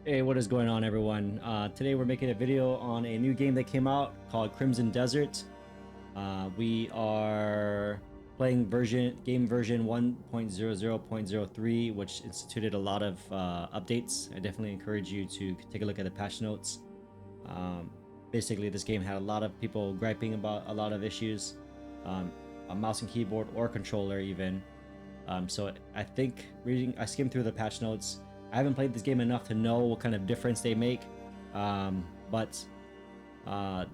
Hey, what is going on, everyone? Today we're making a video on a new game that came out called Crimson Desert. We are playing game version 1.00.03, which instituted a lot of updates. I definitely encourage you to take a look at the patch notes. Basically, this game had a lot of people griping about a lot of issues, a mouse and keyboard or controller even. So I think I skimmed through the patch notes. I haven't played this game enough to know what kind of difference they make, but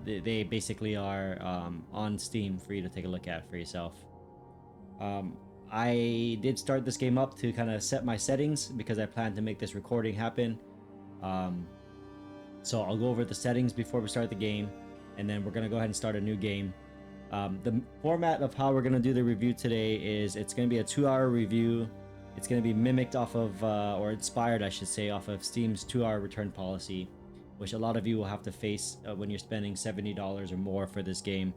they basically are on Steam for you to take a look at for yourself. I did start this game up to kind of set my settings because I plan to make this recording happen. So I'll go over the settings before we start the game, and then we're going to go ahead and start a new game. The format of how we're going to do the review today is it's going to be a 2-hour review. It's going to be mimicked off of, or inspired, I should say, off of Steam's 2-hour return policy, which a lot of you will have to face when you're spending $70 or more for this game.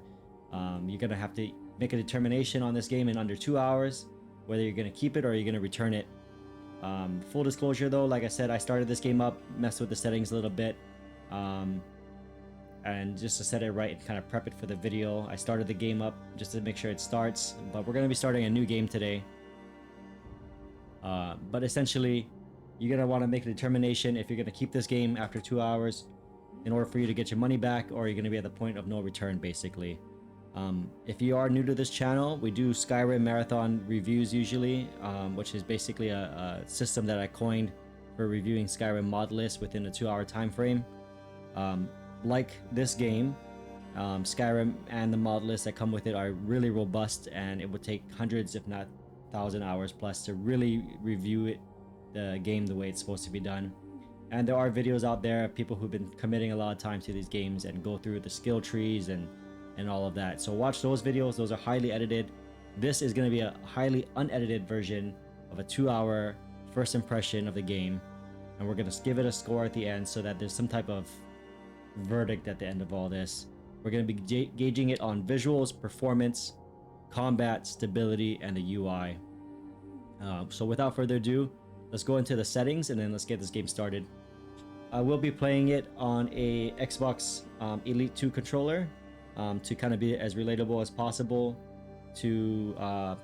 You're going to have to make a determination on this game in under 2 hours, whether you're going to keep it or you're going to return it. Full disclosure though, like I said, I started this game up, messed with the settings a little bit, and just to set it right and kind of prep it for the video. I started the game up just to make sure it starts, but we're going to be starting a new game today. But essentially, you're going to want to make a determination if you're going to keep this game after 2 hours in order for you to get your money back, or you're going to be at the point of no return, basically. If you are new to this channel, we do Skyrim Marathon reviews usually, which is basically a system that I coined for reviewing Skyrim mod lists within a 2-hour time frame. Like this game, Skyrim and the mod lists that come with it are really robust, and it would take hundreds if not 1,000 hours plus to really review the game the way it's supposed to be done. And there are videos out there of people who've been committing a lot of time to these games and go through the skill trees and all of that. So watch those videos. Those are highly edited. This is going to be a highly unedited version of a 2-hour first impression of the game, and we're going to give it a score at the end so that there's some type of verdict at the end of all this. We're going to be gauging it on visuals, performance, combat, stability, and the UI. So without further ado, let's go into the settings and then let's get this game started. I will be playing it on a Xbox Elite 2 controller to kind of be as relatable as possible to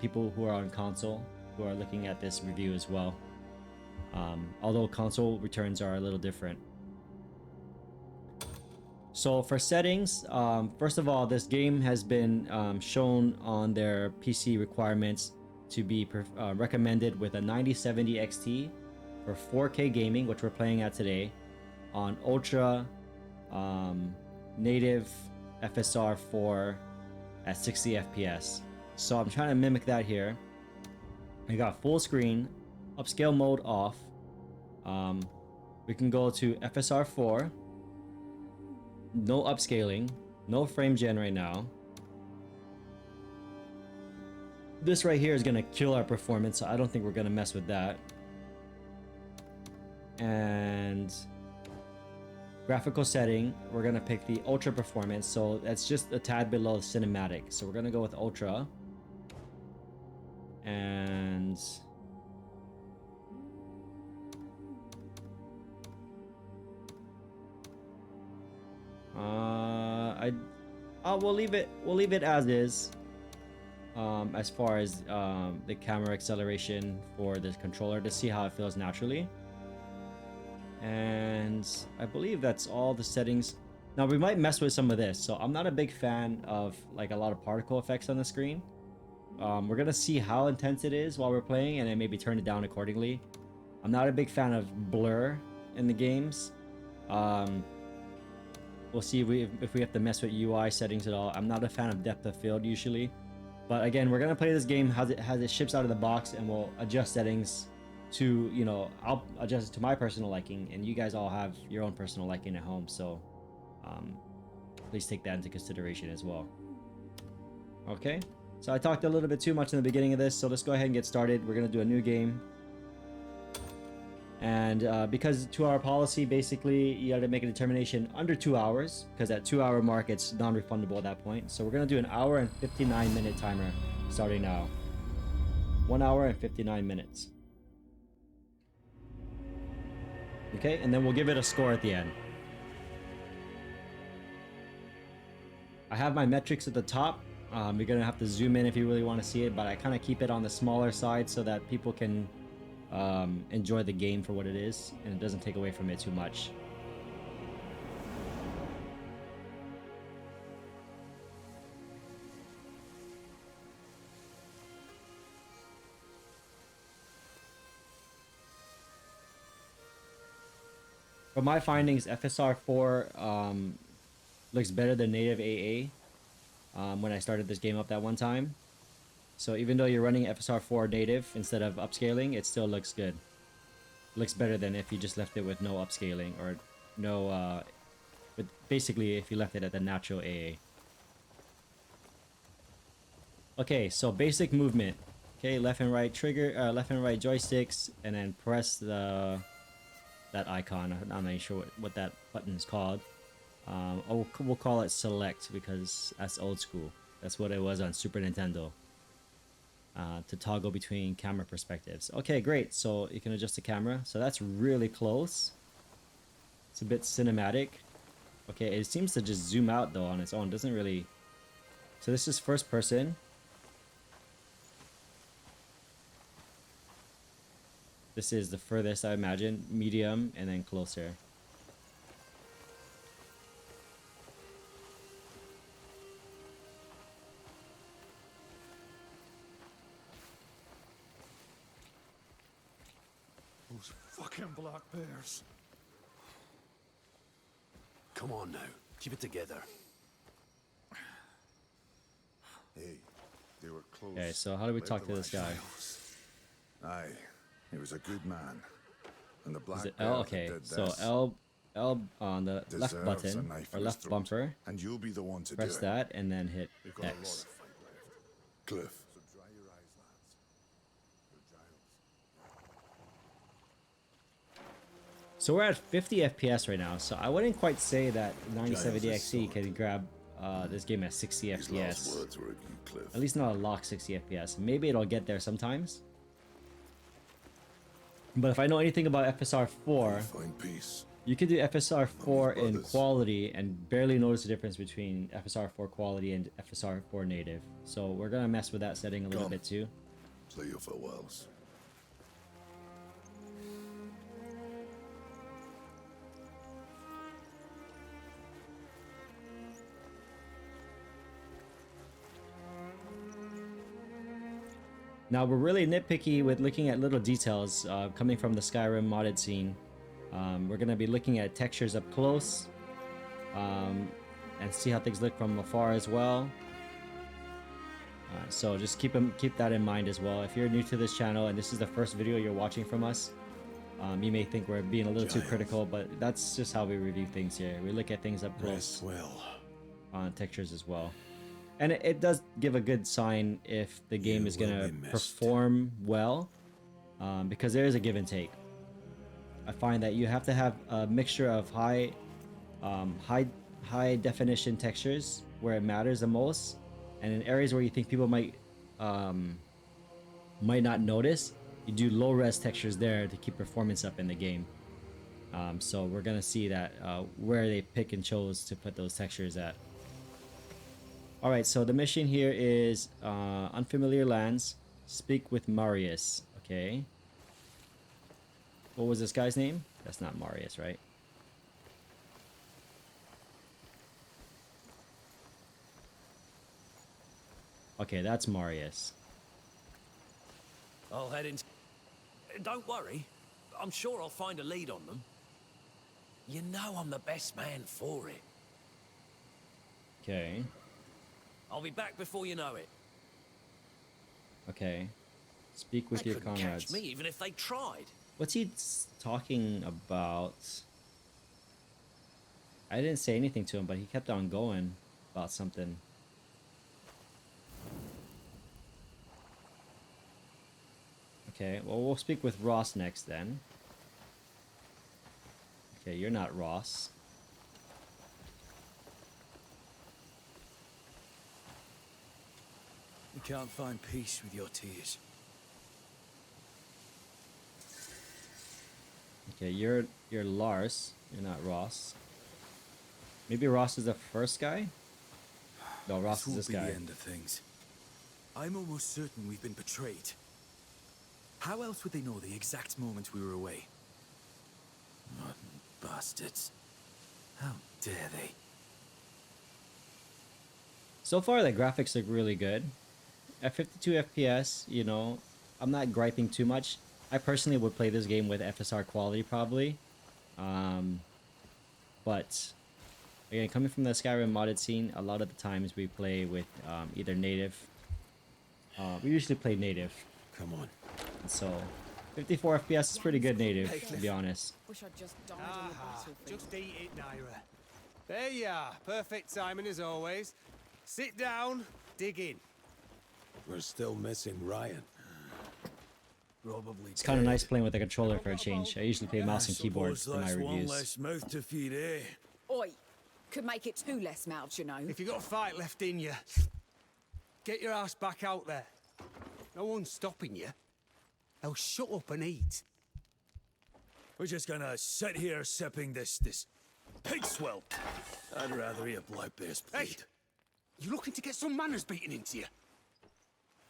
people who are on console who are looking at this review as well. Although console returns are a little different. So for settings, first of all, this game has been shown on their PC requirements to be recommended with a 9070 XT for 4K gaming, which we're playing at today, on Ultra native FSR 4 at 60 FPS. So I'm trying to mimic that here. I got full screen, upscale mode off. We can go to FSR 4. No upscaling, no frame gen right now. This right here is gonna kill our performance, so I don't think we're gonna mess with that. And graphical setting, we're gonna pick the ultra performance, so that's just a tad below cinematic. So we're gonna go with ultra. And we'll leave it as is, as far as the camera acceleration for this controller to see how it feels naturally. And I believe that's all the settings. Now we might mess with some of this, so I'm not a big fan of like a lot of particle effects on the screen. We're gonna see how intense it is while we're playing and then maybe turn it down accordingly. I'm not a big fan of blur in the games. We'll see if we have to mess with UI settings at all. I'm not a fan of depth of field usually. But again, we're going to play this game as it ships out of the box, and we'll adjust settings to, you know, I'll adjust it to my personal liking, and you guys all have your own personal liking at home. So please take that into consideration as well. Okay, so I talked a little bit too much in the beginning of this, so let's go ahead and get started. We're going to do a new game. And because 2-hour policy, basically you got to make a determination under 2 hours, because at 2-hour mark it's non-refundable at that point. So we're going to do an 1 hour and 59 minute timer starting now. 1 hour and 59 minutes. Okay, and then we'll give it a score at the end. I have my metrics at the top. You're gonna have to zoom in if you really want to see it, but I kind of keep it on the smaller side so that people can enjoy the game for what it is, and it doesn't take away from it too much. From my findings, FSR 4 looks better than native AA when I started this game up that one time. So even though you're running FSR 4 native instead of upscaling, it still looks good. It looks better than if you just left it with no upscaling or no, but basically if you left it at the natural AA. Okay, so basic movement. Okay, left and right trigger, left and right joysticks, and then press that icon. I'm not even sure what that button is called. We'll call it select because that's old school. That's what it was on Super Nintendo. To toggle between camera perspectives. Okay, great. So you can adjust the camera. So that's really close. It's a bit cinematic. Okay, it seems to just zoom out though on its own. Doesn't really. So this is first person. This is the furthest I imagine. Medium and then closer. Those fucking black bears. Come on now, keep it together. Hey, they were close. Okay, so how do we talk to this guy? Aye, he was a good man. And the black Is it bear L? that Okay, did so this L on the left deserves a button knife or in his left throat, bumper. and you'll be the one to Press do it. that and then hit We've got a lot X. of fight left. Cliff. So dry your eyes, lads. You're Giles. So we're at 50 FPS right now, so I wouldn't quite say that 9070 XE can grab this game at 60 His last FPS. words were at you, Cliff. At least not a lock 60 FPS. Maybe it'll get there sometimes. But if I know anything about FSR 4, Find peace. you could do FSR 4 in brothers. quality and barely notice the difference between FSR 4 quality and FSR 4 native. So we're gonna mess with that setting a little bit too. Say your farewells. Now we're really nitpicky with looking at little details coming from the Skyrim modded scene. We're going to be looking at textures up close and see how things look from afar as well. So just keep that in mind as well. If you're new to this channel and this is the first video you're watching from us, you may think we're being a little too critical, but that's just how we review things here. We look at things up close on textures as well. And it does give a good sign if the game is going to perform well, because there is a give and take. I find that you have to have a mixture of high definition textures where it matters the most, and in areas where you think people might not notice, you do low res textures there to keep performance up in the game. So we're gonna see that where they pick and chose to put those textures at. Alright, so the mission here is unfamiliar lands, speak with Marius. Okay. What was this guy's name? That's not Marius, right? Okay, that's Marius. I'll head in. Don't worry, I'm sure I'll find a lead on them. You know I'm the best man for it. Okay. I'll be back before you know it. Okay. Speak with your couldn't comrades. catch me even if they tried. What's he talking about? I didn't say anything to him, but he kept on going about something. Okay, well, we'll speak with Ross next then. Okay, you're not Ross. You can't find peace with your tears. Okay, you're Lars. You're not Ross. Maybe Ross is the first guy? No, Ross is this This won't be guy. the end of things. I'm almost certain we've been betrayed. How else would they know the exact moment we were away? Rotten bastards. How dare they? So far, the graphics look really good. At 52 FPS, you know, I'm not griping too much. I personally would play this game with FSR quality probably. But again, coming from the Skyrim modded scene, a lot of the times we play with either native. We usually play native. Come on. So 54 FPS is pretty good native, to be honest. Wish I'd just died on the battlefield. Just eat it, Naira. There you are. Perfect timing as always. Sit down, dig in. We're still missing Ryan. Probably. It's kind of nice playing with a controller for a change. I usually play mouse and keyboard for my One reviews. less mouth to feed, eh? Oi, could make it 2 less mouths, you know. If you got a fight left in you, get your ass back out there. No one's stopping you. Now shut up and eat. We're just gonna sit here sipping this pig swill. I'd rather eat a blood-based Hey, plate. you looking to get some manners beaten into you?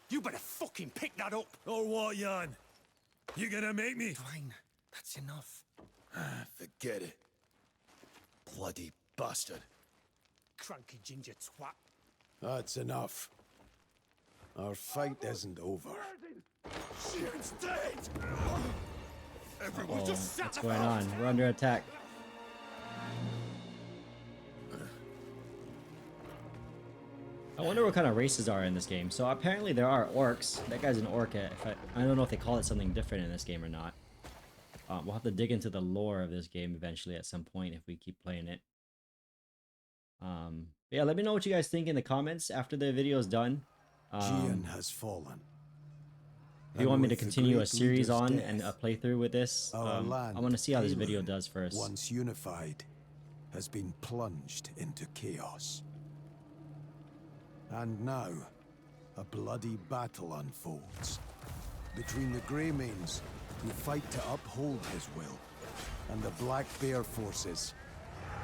You better fucking pick that up. Or what, Jan? You gonna make me? Fine, that's enough. Forget it. Bloody bastard. Cranky ginger twat. That's enough. Our fight isn't over. Shit's dead! Everyone Oh, just what's going on? We're under attack. I wonder what kind of races are in this game. So apparently there are orcs. That guy's an orc. I don't know if they call it something different in this game or not. We'll have to dig into the lore of this game eventually at some point if we keep playing it. Yeah, let me know what you guys think in the comments after the video is done. Gian has fallen. If you want me to continue a series on and a playthrough with this, Our land, I want to see how this video Caelin, does first. once unified, has been plunged into chaos. And now, a bloody battle unfolds between the Greymanes, who fight to uphold his will, and the Black Bear forces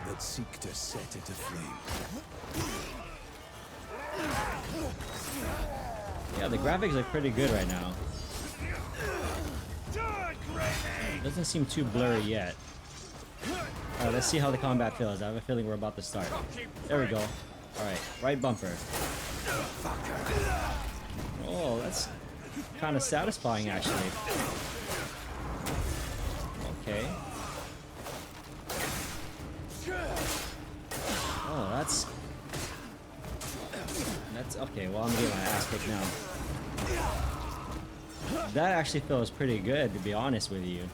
that seek to set it aflame. Yeah, the graphics look pretty good right now. Doesn't seem too blurry yet. Alright, let's see how the combat feels. I have a feeling we're about to start. There we go. Alright, right bumper. Oh, that's kind of satisfying actually. Okay. Oh, that's okay. Well, I'm getting my ass kicked now. That actually feels pretty good, to be honest with you.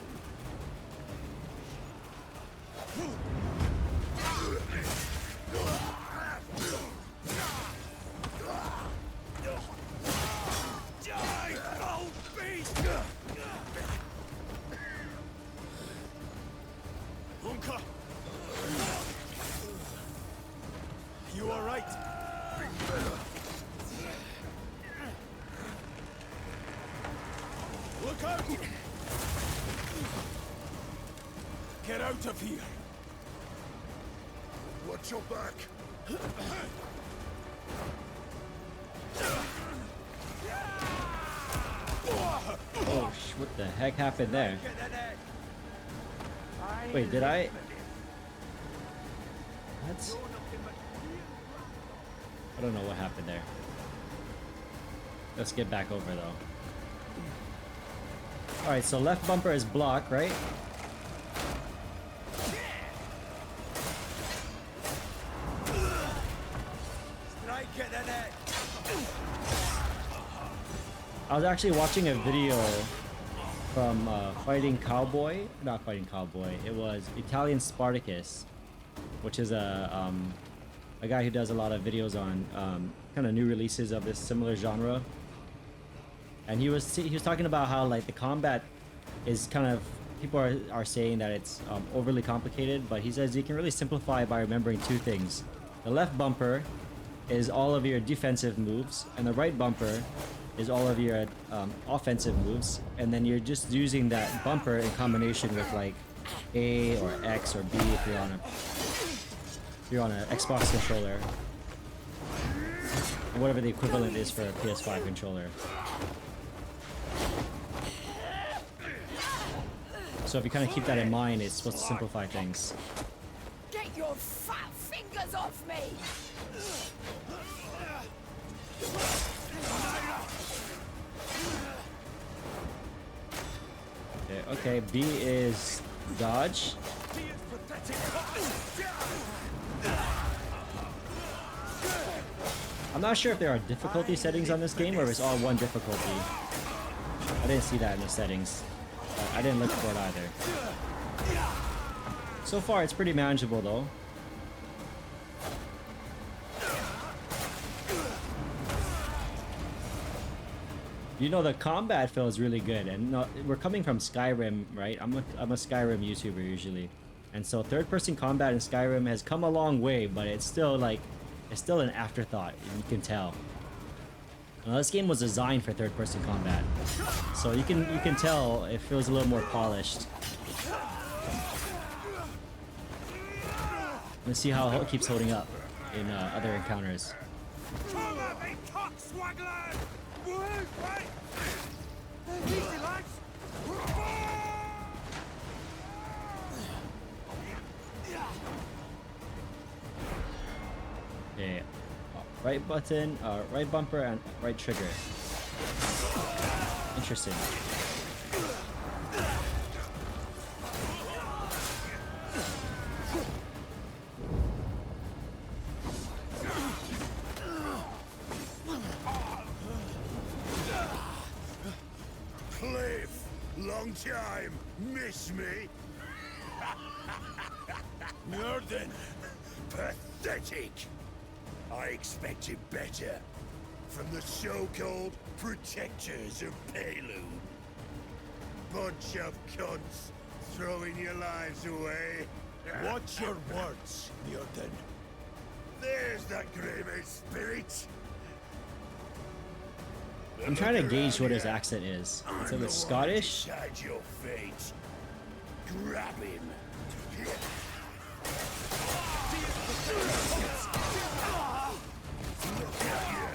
You all right? Look out! Get out of here! Watch your back! Oh, what the heck happened there? Wait, did I? What? I don't know what happened there. Let's get back over though. Alright, so left bumper is block, right? I was actually watching a video from Fighting Cowboy. Not Fighting Cowboy. It was Italian Spartacus, which is a guy who does a lot of videos on kind of new releases of this similar genre. And he was talking about how like the combat is kind of, people are saying that it's overly complicated, but he says you can really simplify it by remembering two things. The left bumper is all of your defensive moves, and the right bumper is all of your offensive moves, and then you're just using that bumper in combination with like A or X or B if you're on an Xbox controller, or whatever the equivalent is for a PS5 controller. So if you kind of keep that in mind, it's supposed to simplify things. Get your fat fingers off me! Okay, B is dodge. I'm not sure if there are difficulty settings on this game or if it's all one difficulty. I didn't see that in the settings. I didn't look for it either. So far, it's pretty manageable though. You know, the combat feels really good, and no, we're coming from Skyrim, right? I'm a Skyrim YouTuber usually, and so third-person combat in Skyrim has come a long way, but it's still like, it's still an afterthought. You can tell. Now, this game was designed for third-person combat, so you can tell it feels a little more polished. Let's see how it keeps holding up in other encounters. Okay, right button, right bumper, and right trigger. Interesting. Cliff, long time. Miss me? Northern. Pathetic. I expected better. From the so-called protectors of Payloon. Bunch of cunts throwing your lives away. Watch your words, Northern. There's that Greyman spirit. I'm trying to gauge what his accent is. Is it Scottish? Decide your fate. Grab him. Look at you,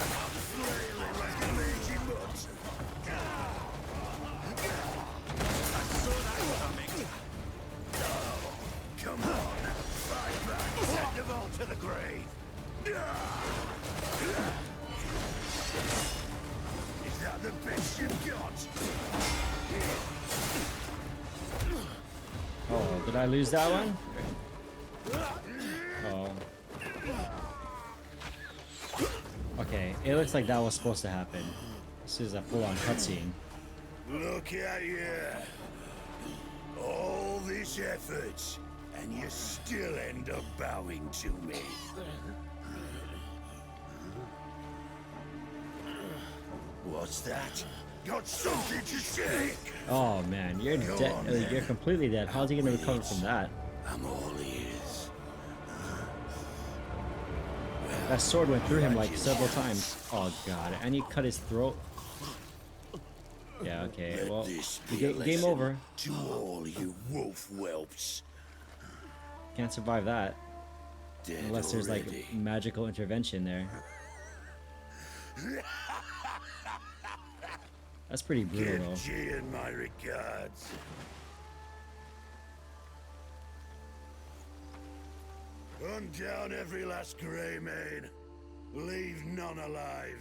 flailing like a lazy mutt. I saw that coming. Come on, fight back. Send them all to the grave. Is that the best you've got? Oh, did I lose that one? Oh. Okay, it looks like that was supposed to happen. This is a full-on cutscene. Look at you. All this effort, and you still end up bowing to me. What's that? Got something to say? Oh man, you're dead. You're completely dead. How's he gonna recover from that? I'm all ears. That sword went through him like several times. Oh god, and he cut his throat. Yeah, okay, well, game over. To all you wolf whelps. Can't survive that. Dead Unless there's like already. magical intervention there. That's pretty brutal Give though. Gian my regards. Hunt down every last Greymane. Leave none alive.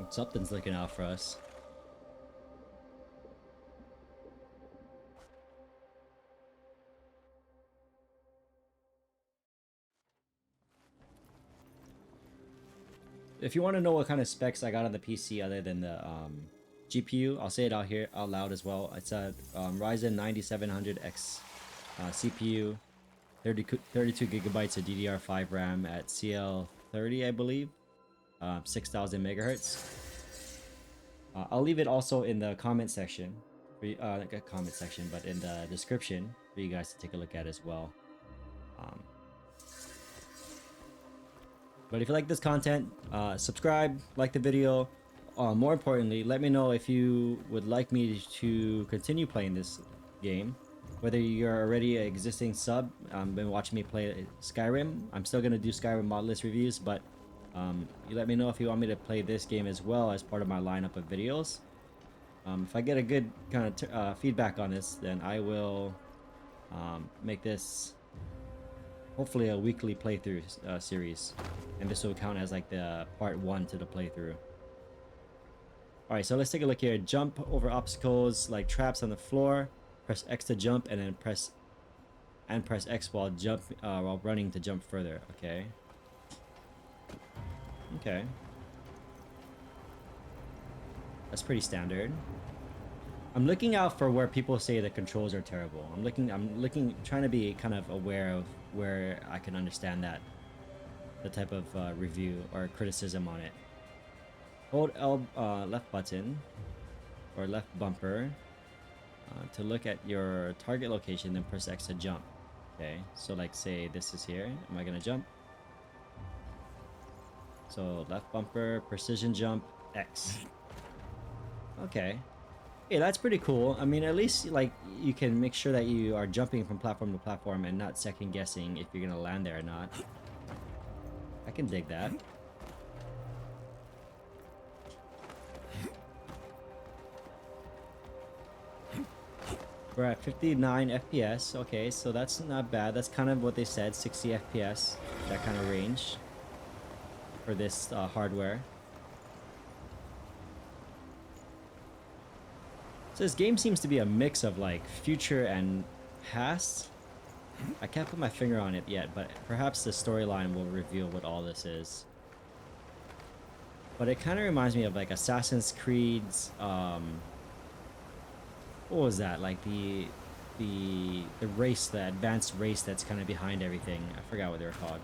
Something's looking out for us. If you want to know what kind of specs I got on the PC other than the GPU, I'll say it out loud as well. It's a Ryzen 9700X CPU, 32 gigabytes of DDR5 RAM at CL30, I believe, 6000 megahertz. I'll leave it also in the comment section, like a comment section, but in the description for you guys to take a look at as well. But if you like this content, subscribe, like the video. More importantly, let me know if you would like me to continue playing this game. Whether you're already an existing sub, been watching me play Skyrim, I'm still gonna do Skyrim mod list reviews, but you let me know if you want me to play this game as well as part of my lineup of videos. If I get a good kind of feedback on this, then I will make this hopefully a weekly playthrough series, and this will count as like the part 1 to the playthrough. Alright, so let's take a look here. Jump over obstacles like traps on the floor, press X to jump, and then press X while while running to jump further. Okay. Okay. That's pretty standard. I'm looking out for where people say the controls are terrible. I'm looking, trying to be kind of aware of where I can understand that, the type of review or criticism on it. Hold left button or left bumper to look at your target location, then press X to jump. Okay, so like say this is here. Am I gonna jump? So left bumper, precision jump, X. Okay. Hey, that's pretty cool. I mean, at least like you can make sure that you are jumping from platform to platform and not second guessing if you're gonna land there or not. I can dig that. We're at 59 FPS. Okay, so that's not bad. That's kind of what they said, 60 FPS, that kind of range for this hardware. So this game seems to be a mix of like future and past. I can't put my finger on it yet, but perhaps the storyline will reveal what all this is. But it kind of reminds me of like Assassin's Creed's what was that? Like the race, the advanced race that's kind of behind everything. I forgot what they were called.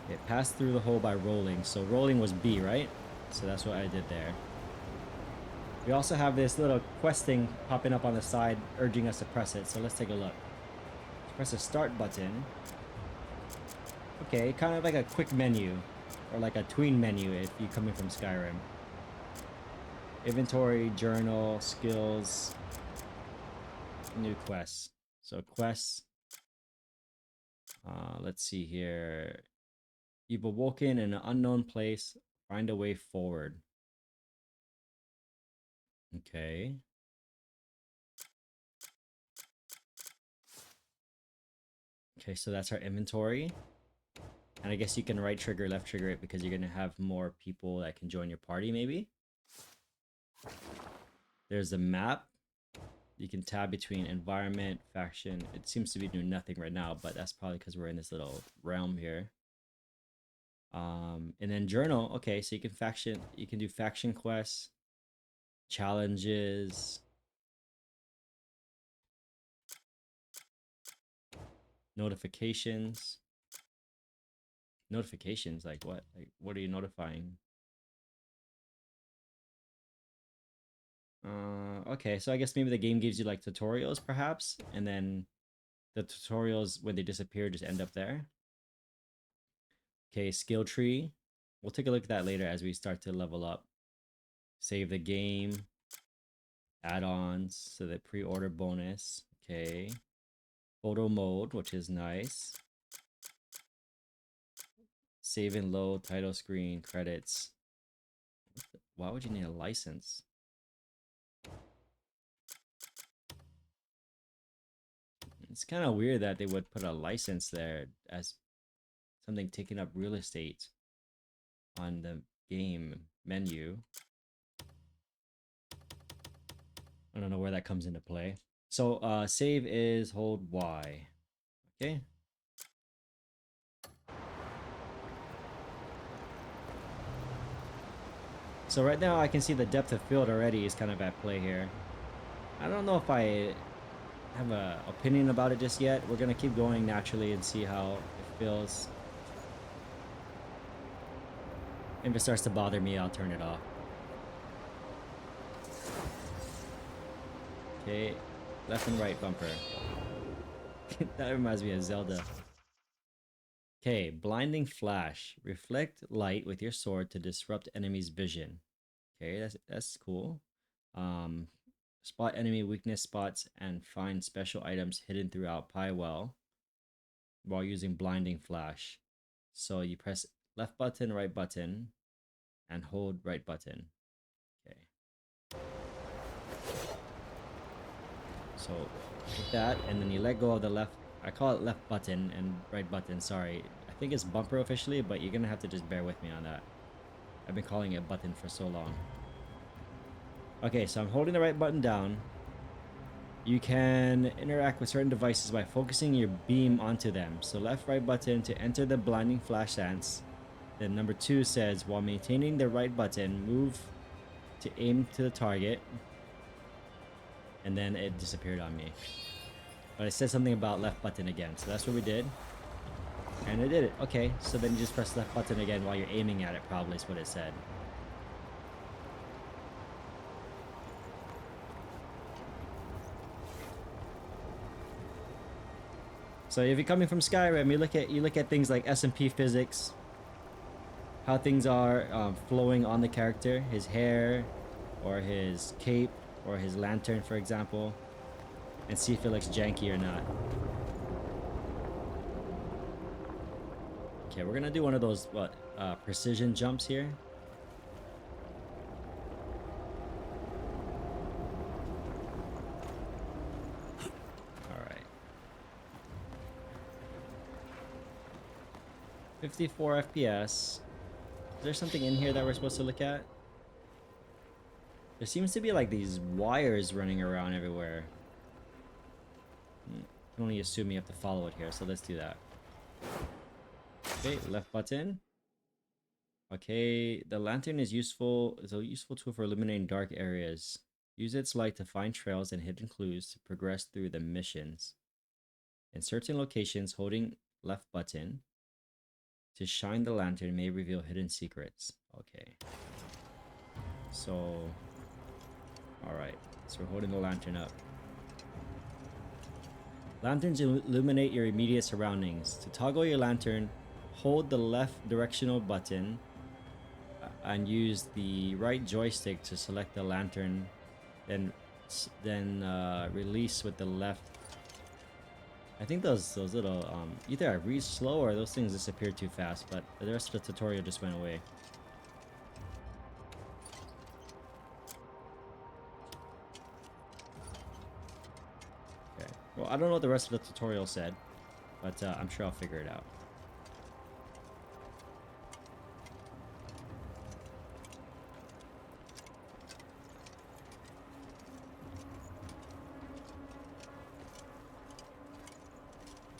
It passed through the hole by rolling. So rolling was B, right? So that's what I did there. We also have this little quest thing popping up on the side urging us to press it. So let's take a look. Press the start button. Okay, kind of like a quick menu. Or like a tween menu if you're coming from Skyrim. Inventory, journal, skills, new quests. So quests. Let's see here. You've awoken in an unknown place. Find a way forward. Okay. Okay, so that's our inventory. And I guess you can right trigger, left trigger it because you're going to have more people that can join your party maybe. There's a map. You can tab between environment, faction. It seems to be doing nothing right now, but that's probably because we're in this little realm here. And then journal. Okay, so you can do faction quests, challenges, notifications. Notifications, like what? Like what are you notifying? Okay, so I guess maybe the game gives you like tutorials perhaps, and then the tutorials when they disappear just end up there. Okay, skill tree. We'll take a look at that later as we start to level up. Save the game. Add-ons, so the pre-order bonus. Okay. Photo mode, which is nice. Save and load, title screen, credits. Why would you need a license? It's kind of weird that they would put a license there as something taking up real estate on the game menu. I don't know where that comes into play. So save is hold Y. Okay. So right now I can see the depth of field already is kind of at play here. I don't know if I have an opinion about it just yet. We're gonna keep going naturally and see how it feels. If it starts to bother me, I'll turn it off. Okay, left and right bumper. That reminds me of Zelda. Okay, blinding flash. Reflect light with your sword to disrupt enemy's vision. Okay, that's cool. Spot enemy weakness spots and find special items hidden throughout pie well while using blinding flash. So you press left button, right button, and hold right button. Okay. So like that, and then you let go of the left. I call it left button and right button. Sorry, I think it's bumper officially, but you're gonna have to just bear with me on that. I've been calling it button for so long. Okay, so I'm holding the right button down. You can interact with certain devices by focusing your beam onto them. So left, right button to enter the blinding flash stance. Then number 2 says, while maintaining the right button, move to aim to the target. And then it disappeared on me. But it said something about left button again. So that's what we did. And it did it. Okay, so then you just press left button again while you're aiming at it, probably is what it said. So if you're coming from Skyrim, you look at things like SMP physics, how things are flowing on the character, his hair, or his cape, or his lantern, for example, and see if it looks janky or not. Okay, we're gonna do one of those precision jumps here. All right. 54 FPS. Is there something in here that we're supposed to look at? There seems to be like these wires running around everywhere. I can only assume you have to follow it here, so let's do that. Okay, left button. Okay, the lantern is useful. It's a useful tool for illuminating dark areas. Use its light to find trails and hidden clues to progress through the missions. In certain locations, holding left button to shine the lantern may reveal hidden secrets. Okay. So, alright. So we're holding the lantern up. Lanterns illuminate your immediate surroundings. To toggle your lantern, hold the left directional button and use the right joystick to select the lantern, then release with the left. I think those little either I read slow or those things disappear too fast, but the rest of the tutorial just went away. Okay. Well, I don't know what the rest of the tutorial said, but I'm sure I'll figure it out.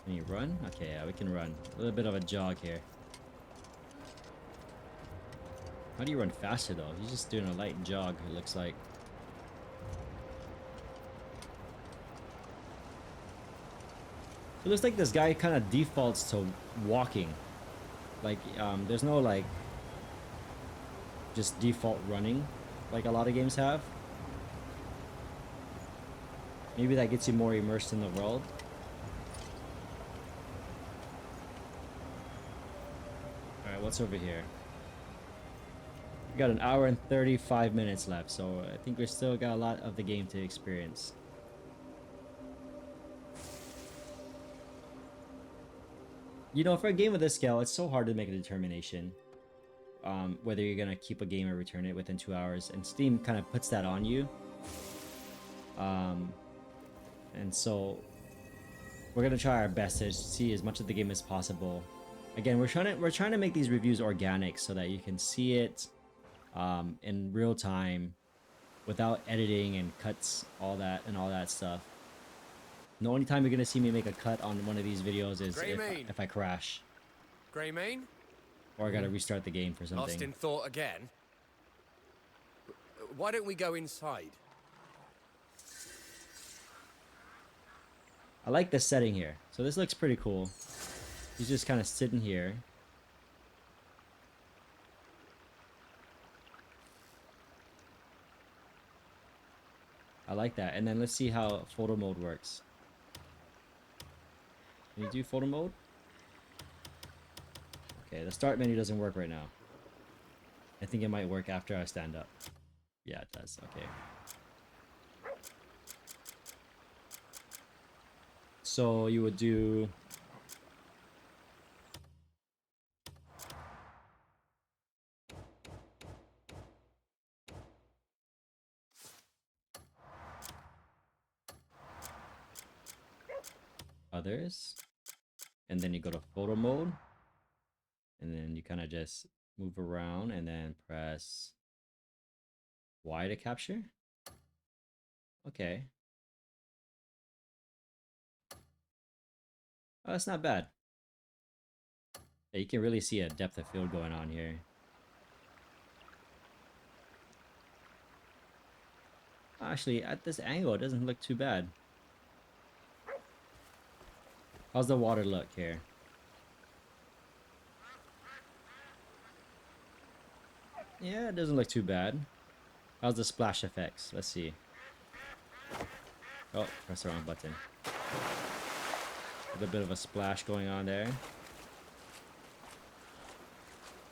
Can you run? Okay, yeah, we can run. A little bit of a jog here. How do you run faster though? He's just doing a light jog, it looks like. It looks like this guy kind of defaults to walking. Like, there's no like just default running like a lot of games have. Maybe that gets you more immersed in the world. Alright, what's over here? We got an hour and 35 minutes left, so I think we still got a lot of the game to experience. You know, for a game of this scale, it's so hard to make a determination whether you're gonna keep a game or return it within 2 hours, and Steam kind of puts that on you. And so we're gonna try our best to see as much of the game as possible. Again, we're trying to make these reviews organic so that you can see it in real time without editing and cuts, all that stuff. The only time you're gonna see me make a cut on one of these videos is if I crash. Greymane? Or I gotta restart the game for something. Lost in thought again? Why don't we go inside? I like this setting here. So this looks pretty cool. He's just kind of sitting here. like that. And then let's see how photo mode works. Can you do photo mode? Okay, the start menu doesn't work right now. I think it might work after I stand up. Yeah, it does. Okay. So you would do... others. And then you go to photo mode. And then you kind of just move around and then press Y to capture. Okay. Oh, that's not bad. Yeah, you can really see a depth of field going on here. Actually, at this angle, it doesn't look too bad. How's the water look here? Yeah, it doesn't look too bad. How's the splash effects? Let's see. Oh, press the wrong button. A bit of a splash going on there.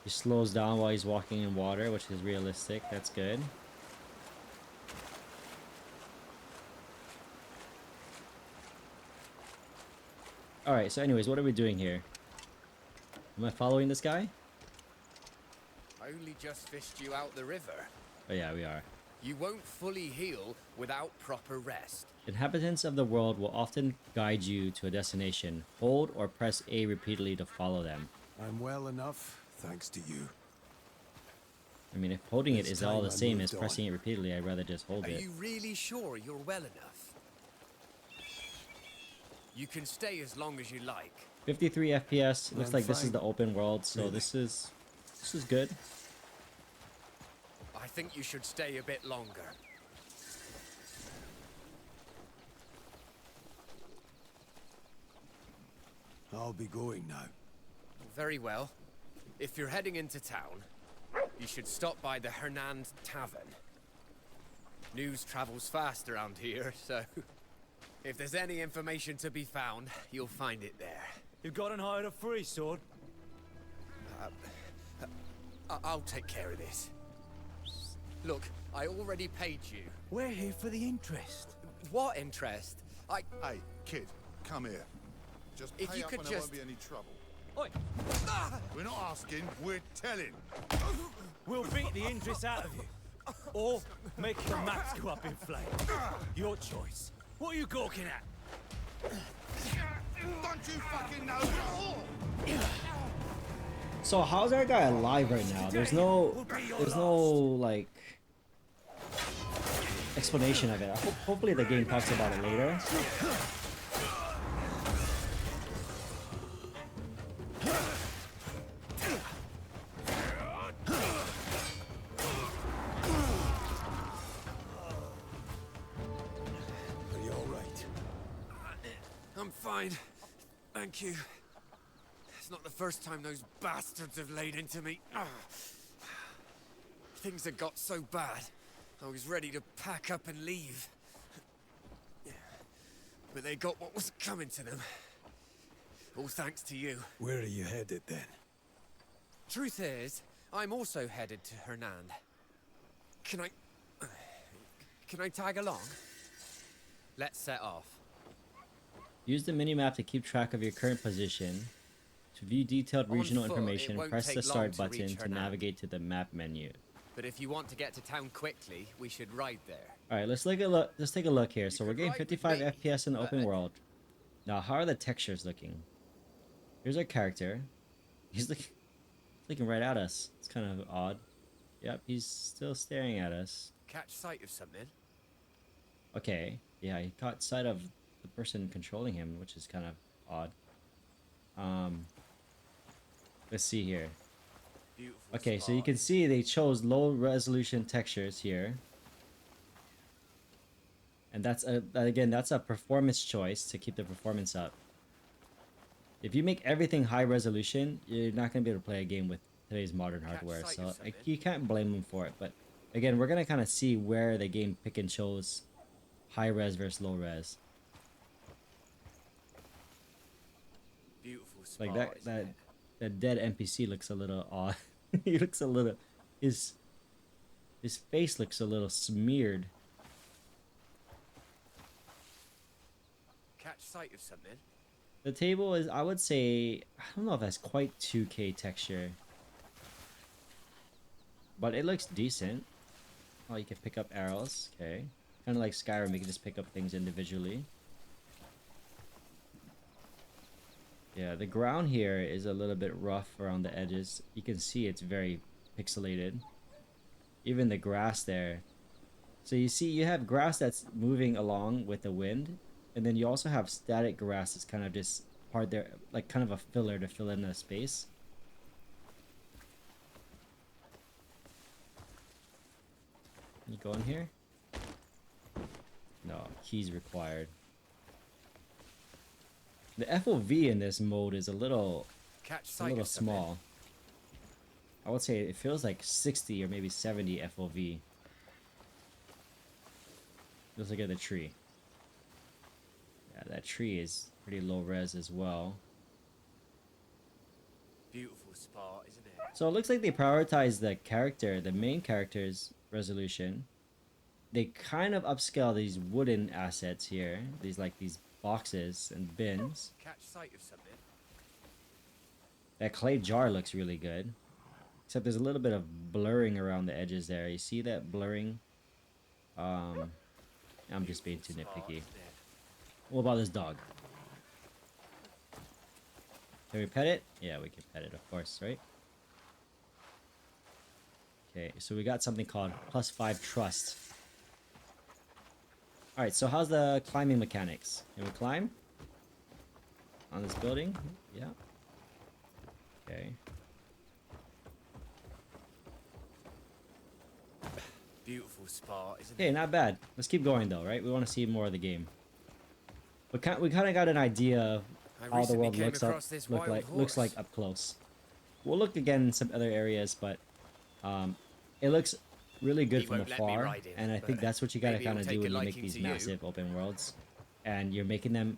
He slows down while he's walking in water, which is realistic. That's good. Alright, so anyways, what are we doing here? Am I following this guy? I only just fished you out the river. Oh yeah, we are. You won't fully heal without proper rest. Inhabitants of the world will often guide you to a destination. Hold or press A repeatedly to follow them. I'm well enough, thanks to you. I mean, if holding it It's is all time the I same moved as pressing it repeatedly, I'd rather just hold Are it. you really sure you're well enough? You can stay as long as you like. 53 FPS. Looks I'm like this is fine. the open world, so Really? this is good. I think you should stay a bit longer. I'll be going now. Very well. If you're heading into town, you should stop by the Hernand Tavern. News travels fast around here, so if there's any information to be found, you'll find it there. You've got and hired a free sword? I'll take care of this. Look, I already paid you. We're here for the interest. What interest? Hey, kid, come here. Just If pay you up could and there just- won't be any trouble. Oi, We're not asking, we're telling. we'll beat the interest out of you. Or make the maps go up in flames. Your choice. What are you gawking at? Don't you fucking know? So how's that guy alive right now? There's no like explanation of it. Hopefully the game talks about it later. Are you all right? I'm fine. Thank you. It's not the first time those bastards have laid into me. Things had got so bad, I was ready to pack up and leave. But they got what was coming to them. All thanks to you. Where are you headed then? Truth is, I'm also headed to Hernand. Can I tag along? Let's set off. Use the minimap to keep track of your current position. To view detailed On regional foot, it information, won't press take the start long to button reach to Hernand. navigate to the map menu. But if you want to get to town quickly, we should ride there. All right, let's take a look. Let's take a look here. So You we're could getting ride with 55 me, FPS in the open but- world. Now, how are the textures looking? Here's our character. He's looking right at us. It's kind of odd. Yep, he's still staring at us. Catch sight of something? Okay, yeah, he caught sight of the person controlling him, which is kind of odd. Let's see here. Beautiful Okay, so you spot. can see they chose low resolution textures here. And that's again, that's a performance choice to keep the performance up. If you make everything high resolution, you're not going to be able to play a game with today's modern hardware. sight So of something. you can't blame them for it. But again, we're going to kind of see where the game pick and chose high res versus low res. Beautiful spot, Like that isn't it? that dead NPC looks a little odd. He looks a little his face looks a little smeared. Catch sight of something? The table is, I would say, I don't know if that's quite 2K texture, but it looks decent. Oh, you can pick up arrows. Okay, kind of like Skyrim, you can just pick up things individually. Yeah, the ground here is a little bit rough around the edges. You can see it's very pixelated. Even the grass there. So you see, you have grass that's moving along with the wind, and then you also have static grass that's kind of just part there, like kind of a filler to fill in the space. Can you go in here? No, keys required. The FOV in this mode is a little small. I would say it feels like 60 or maybe 70 FOV. Let's look at the tree. Yeah, that tree is pretty low res as well. Beautiful spot, isn't it? So it looks like they prioritize the main character's resolution. They kind of upscale these wooden assets here. These boxes and bins. Catch sight of something? That clay jar looks really good. Except there's a little bit of blurring around the edges there. You see that blurring? I'm just being too nitpicky. What about this dog? Can we pet it? Yeah, we can pet it, of course, right? Okay, so we got something called +5 trust. Alright, so how's the climbing mechanics? Can we climb? On this building? Yeah. Okay. Beautiful spot, isn't Okay, it? not bad. Let's keep going though, right? We want to see more of the game. We kind of got an idea of I how the recently world came looks across this wild looks like horse. up close. We'll look again in some other areas, but it looks really good He from won't let me afar, ride him, and I think but that's what you gotta maybe he'll kind of do take a when you make liking these to you. massive open worlds, and you're making them.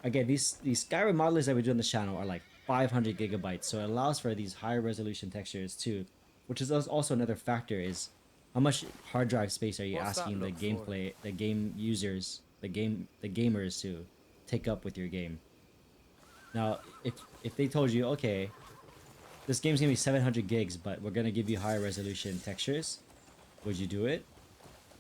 Again, these Skyrim modelers that we do on the channel are like 500 gigabytes, so it allows for these higher resolution textures too, which is also another factor is how much hard drive space are you What's that asking the look for? gameplay, the game users, the gamers to take up with your game. Now, if they told you, okay, this game's gonna be 700 gigs, but we're gonna give you higher resolution textures, would you do it?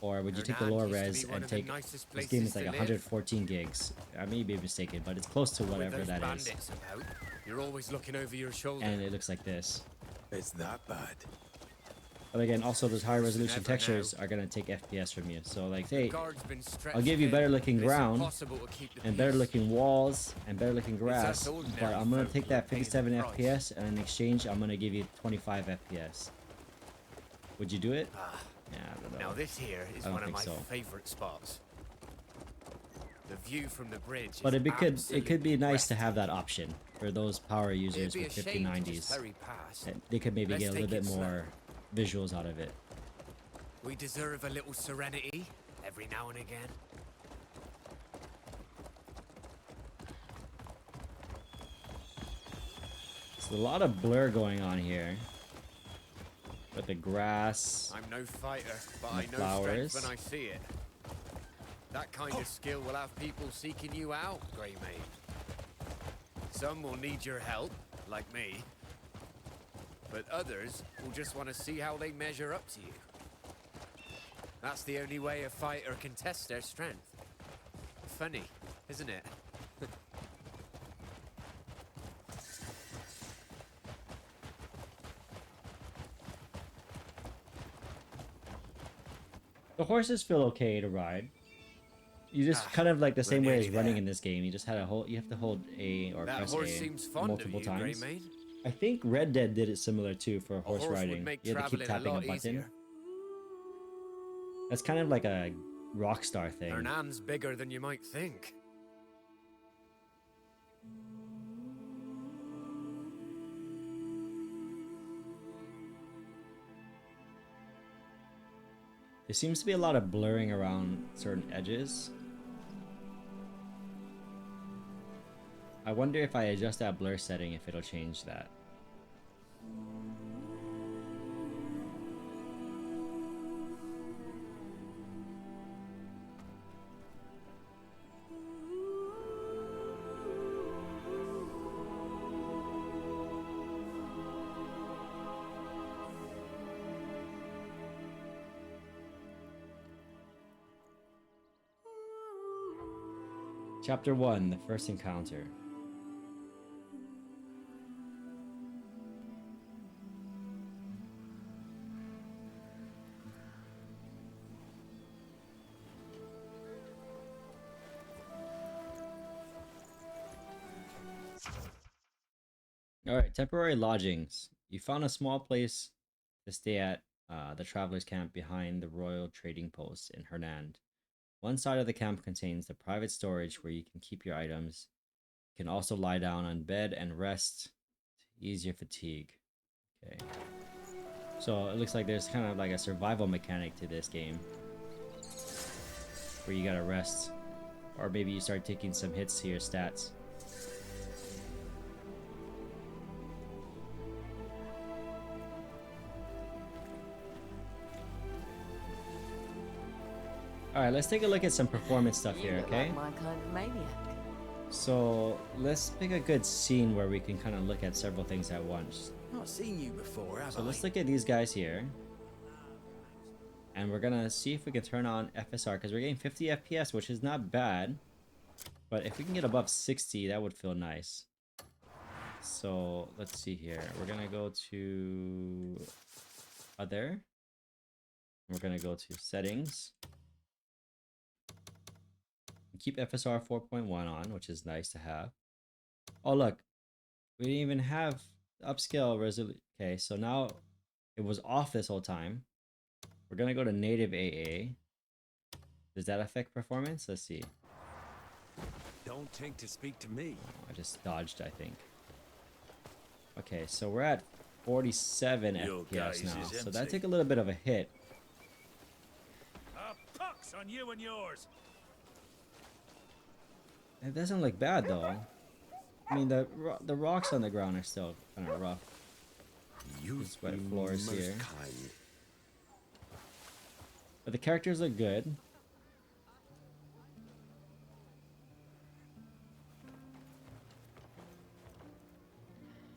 Or would you take the Hernand lower used to res be one and of the take nicest this game is places like to live. 114 gigs? I may be mistaken, but it's close to With whatever those that is. bandits about, you're always looking over your shoulder. And it looks like this. It's that bad. But again, also those high resolution never textures know. are gonna take FPS from you. So like, hey, Guard's been stretched I'll give you thin. better looking It's ground impossible to keep the and better peace. looking walls and better looking us grass, ordinary but I'm gonna folk take that paying the 57 price. FPS and in exchange I'm gonna give you 25 FPS. Would you do it? Ah, Yeah, I don't know. now this here is I don't one of think my so. favorite spots. The view from the bridge But is it could be absolutely nice to have that breathtaking. option for those power It'd users be with a shame to 5090s. just hurry past. And they could maybe Let's get a little take bit it slow. more visuals out of it. We deserve a little serenity every now and again. There's a lot of blur going on here. With the grass. I'm no fighter, but And I the know flowers. strength when I see it. That kind of skill will have people seeking you out, Grey Maid. Some will need your help, like me. But others will just want to see how they measure up to you. That's the only way a fighter can test their strength. Funny, isn't it? The horses feel okay to ride. You just kind of like the same way as nearly running there. in this game. You just had you have to hold A or That press horse A seems fond multiple of you, Grey times. Maid. I think Red Dead did it similar too for A horse horse riding. would make You had to keep traveling tapping a lot button. easier. That's kind of like a Rockstar thing. Hernand's bigger than you might think. There seems to be a lot of blurring around certain edges. I wonder if I adjust that blur setting if it'll change that. Chapter 1, the first encounter. Alright, temporary lodgings. You found a small place to stay at the traveler's camp behind the Royal Trading Post in Hernand. One side of the camp contains the private storage where you can keep your items. You can also lie down on bed and rest to ease your fatigue. Okay. So it looks like there's kind of like a survival mechanic to this game, where you gotta rest. Or maybe you start taking some hits to your stats. Alright, let's take a look at some performance stuff here, okay? Like my kind of maniac. So let's pick a good scene where we can kind of look at several things at once. Not seen you before, have So I? let's look at these guys here. And we're gonna see if we can turn on FSR, because we're getting 50 FPS, which is not bad. But if we can get above 60, that would feel nice. So let's see here. We're gonna go to Other. We're gonna go to Settings. Keep FSR 4.1 on, which is nice to have. Oh look, we didn't even have upscale resolution. Okay, so now it was off this whole time. We're gonna go to native AA. Does that affect performance? Let's see. Don't think to speak to me. Oh, I just dodged, I think. Okay, so we're at 47 Your guys FPS now, is so that empty. took a little bit of a hit. Pox on you and yours. It doesn't look bad though. I mean, the rocks on the ground are still kind of rough. These wet floors here. kind. But the characters look good.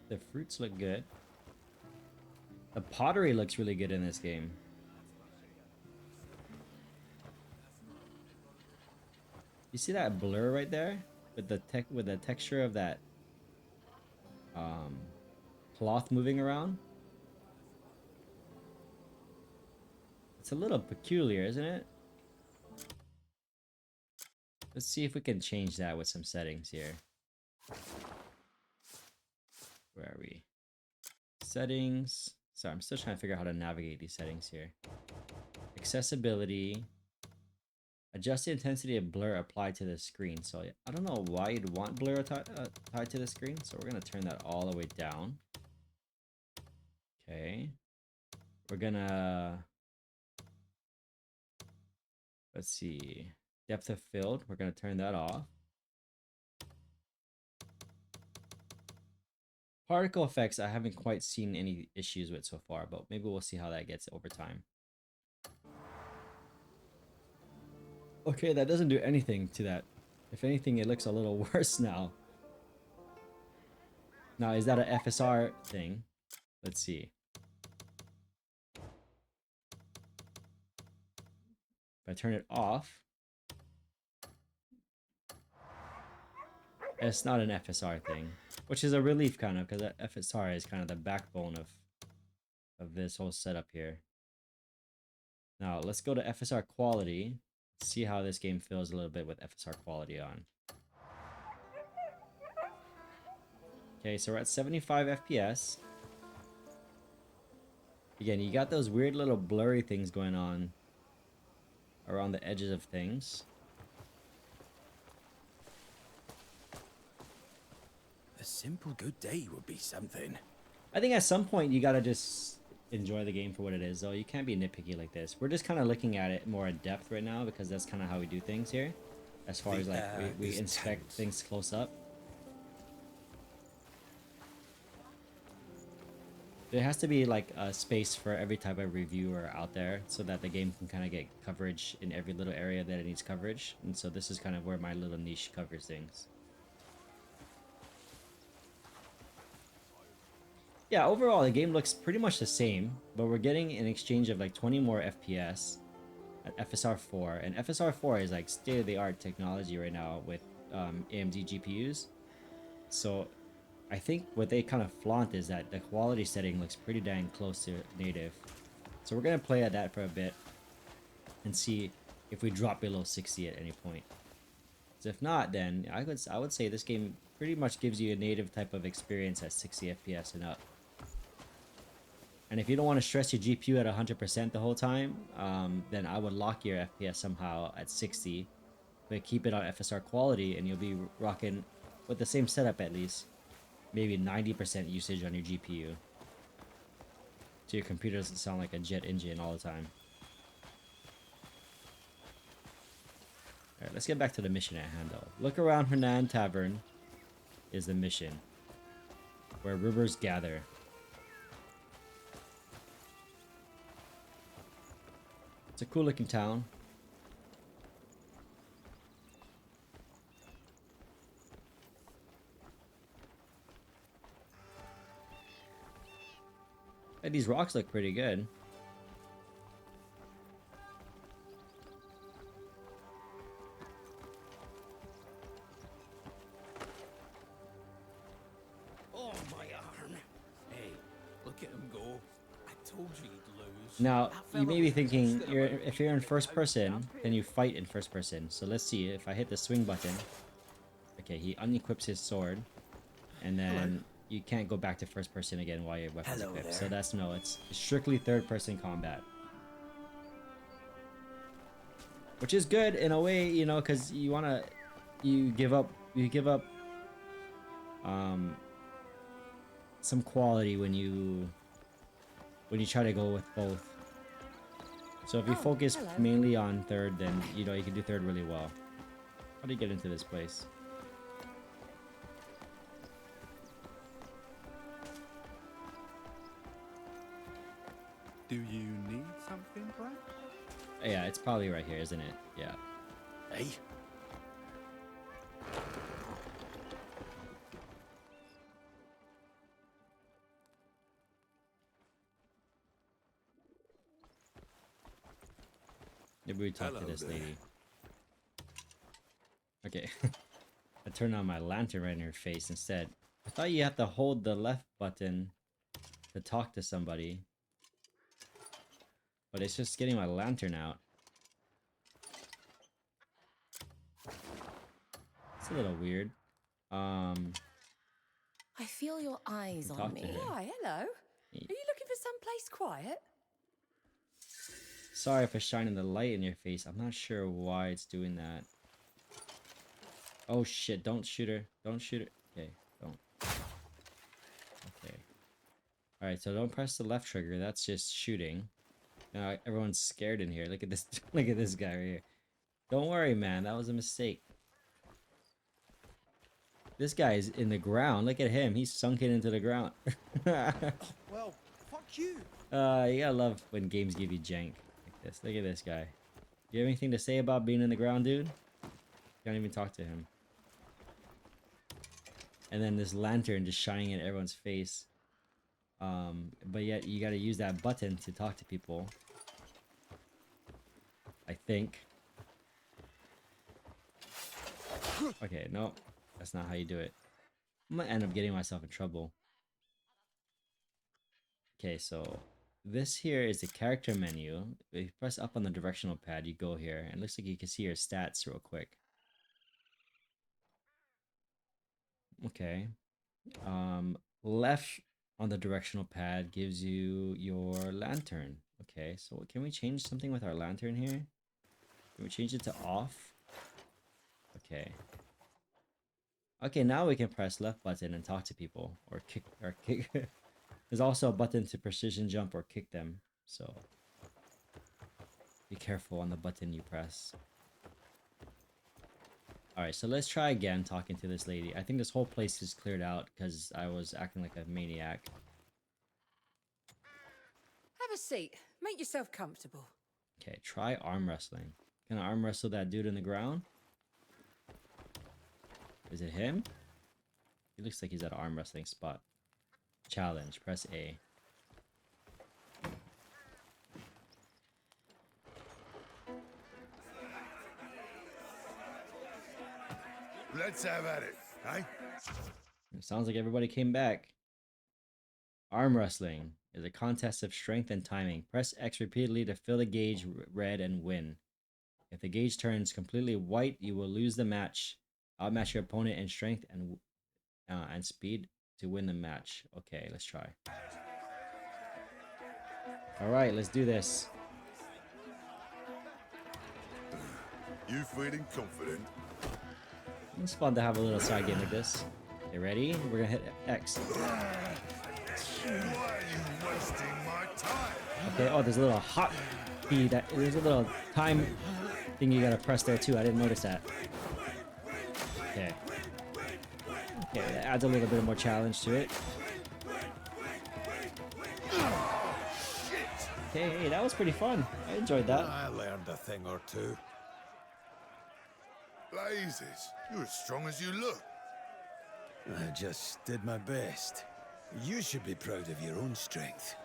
The fruits look good. The pottery looks really good in this game. You see that blur right there with the texture of that cloth moving around? It's a little peculiar, isn't it? Let's see if we can change that with some settings here. Where are we? Settings. Sorry, I'm still trying to figure out how to navigate these settings here. Accessibility. Adjust the intensity of blur applied to the screen. So I don't know why you'd want blur tied to the screen. So we're going to turn that all the way down. Okay. We're going to... Let's see. Depth of field. We're going to turn that off. Particle effects, I haven't quite seen any issues with so far, but maybe we'll see how that gets over time. Okay, that doesn't do anything to that. If anything, it looks a little worse now. Now, is that an FSR thing? Let's see. If I turn it off, it's not an FSR thing, which is a relief kind of, because FSR is kind of the backbone of this whole setup here. Now, let's go to FSR quality. See how this game feels a little bit with FSR quality on. Okay, so we're at 75 FPS. Again, you got those weird little blurry things going on around the edges of things. A simple good day would be something. I think at some point you gotta just enjoy the game for what it is, though. You can't be nitpicky like this. We're just kind of looking at it more in depth right now because that's kind of how we do things here. As far as like we inspect things close up. There has to be like a space for every type of reviewer out there so that the game can kind of get coverage in every little area that it needs coverage. And so this is kind of where my little niche covers things. Yeah, overall the game looks pretty much the same, but we're getting an exchange of like 20 more FPS at FSR 4, and FSR 4 is like state-of-the-art technology right now with AMD GPUs. So I think what they kind of flaunt is that the quality setting looks pretty dang close to native. So we're gonna play at that for a bit and see if we drop below 60 at any point. So if not, then I would say this game pretty much gives you a native type of experience at 60 FPS and up. And if you don't want to stress your GPU at 100% the whole time, then I would lock your FPS somehow at 60, but keep it on FSR quality, and you'll be rocking with the same setup at least, maybe 90% usage on your GPU. So your computer doesn't sound like a jet engine all the time. Alright, let's get back to the mission at hand though. Look around Hernan Tavern is the mission, where rivers gather. It's a cool looking town. Hey, these rocks look pretty good. Oh, my arm. Hey, look at him go. I told you he'd lose. Now, That you may fella be was thinking, insistent about if you're in getting first out person, champion. then you fight in first person. So let's see, if I hit the swing button. Okay, he unequips his sword. And then you can't go back to first person again while your weapon's Hello equipped. there. So that's no, it's strictly third person combat. Which is good in a way, you know, because you give up some quality when you try to go with both. So if you focus mainly on third, then you know you can do third really well. How do you get into this place? Do you need something, Brad? Yeah, it's probably right here, isn't it? Yeah. Hey? Maybe we talk to Hello this there. lady. Okay. I turned on my lantern right in her face instead. I thought you have to hold the left button to talk to somebody. But it's just getting my lantern out. It's a little weird. I feel your eyes Talk on to me. her. Why, hello. Are you looking for someplace quiet? Sorry for shining the light in your face. I'm not sure why it's doing that. Oh shit, don't shoot her. Don't shoot her. Okay, don't. Okay. Alright, so don't press the left trigger. That's just shooting. Now everyone's scared in here. Look at this. Look at this guy right here. Don't worry, man. That was a mistake. This guy is in the ground. Look at him. He's sunken into the ground. Well, fuck you. You gotta love when games give you jank like this. Look at this guy. You have anything to say about being in the ground, dude? Can't even talk to him. And then this lantern just shining in everyone's face. But yet you gotta use that button to talk to people. I think. Okay, no. That's not how you do it. I'm gonna end up getting myself in trouble. Okay, so this here is the character menu. If you press up on the directional pad, you go here, and it looks like you can see your stats real quick. Okay. Left on the directional pad gives you your lantern. Okay, so can we change something with our lantern here? Can we change it to off? Okay. Okay, now we can press left button and talk to people, or kick There's also a button to precision jump or kick them, so be careful on the button you press. Alright, so let's try again talking to this lady. I think this whole place is cleared out because I was acting like a maniac. Have a seat. Make yourself comfortable. Okay, try arm wrestling. Can I arm wrestle that dude in the ground? Is it him? He looks like he's at an arm wrestling spot. Challenge, press A. Let's have at it, eh? It sounds like everybody came back. Arm wrestling is a contest of strength and timing. Press X repeatedly to fill the gauge red and win. If the gauge turns completely white, you will lose the match. Outmatch your opponent in strength and speed to win the match. Okay, let's try. All right, let's do this. You feeling confident? It's fun to have a little side game like this. Okay, ready? We're gonna hit X. Why are you wasting my time? Okay, oh, there's a little hot key that there's a little time thing you gotta press there too. I didn't notice that. Okay. Okay, that adds a little bit more challenge to it. Okay, hey, that was pretty fun. I enjoyed that. I learned a thing or two. Blazes, you're as strong as you look. I just did my best. You should be proud of your own strength.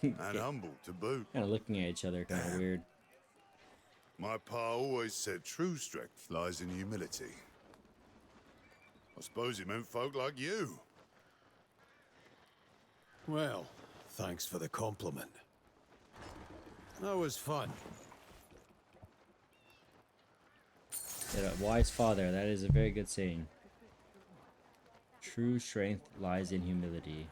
And humble to boot. Kind of looking at each other, kind of weird. My pa always said true strength lies in humility. I suppose he meant folk like you. Well, thanks for the compliment. That was fun. Yeah, a wise father, that is a very good saying. True strength lies in humility.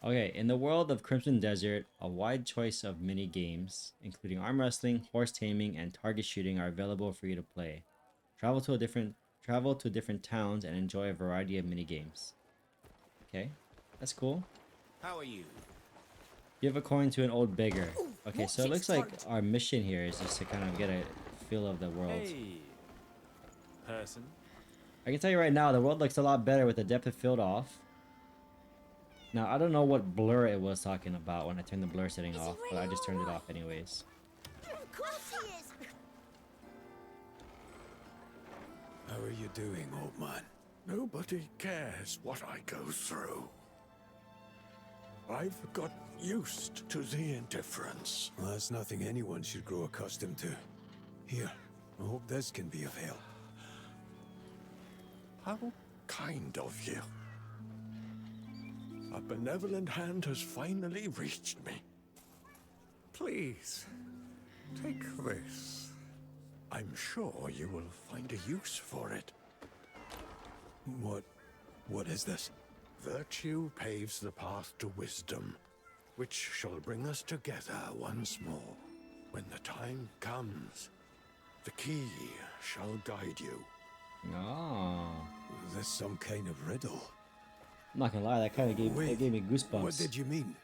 Okay, in the world of Crimson Desert, a wide choice of mini games, including arm wrestling, horse taming, and target shooting, are available for you to play. Travel to different towns and enjoy a variety of mini games. Okay, that's cool. How are you? Give a coin to an old beggar. Okay, so it looks like our mission here is just to kind of get a feel of the world. Hey, person. I can tell you right now, the world looks a lot better with the depth of field off. Now, I don't know what blur it was talking about when I turned the blur setting off, but I just turned it off anyways. Of course he is. How are you doing, old man? Nobody cares what I go through. I've got used to the indifference. Well, that's nothing anyone should grow accustomed to. Here, I hope this can be of help. How kind of you. A benevolent hand has finally reached me. Please, take this. I'm sure you will find a use for it. What is this? Virtue paves the path to wisdom, which shall bring us together once more. When the time comes, the key shall guide you. Oh. Is this some kind of riddle? I'm not gonna lie, that kind of gave me goosebumps. What did you mean?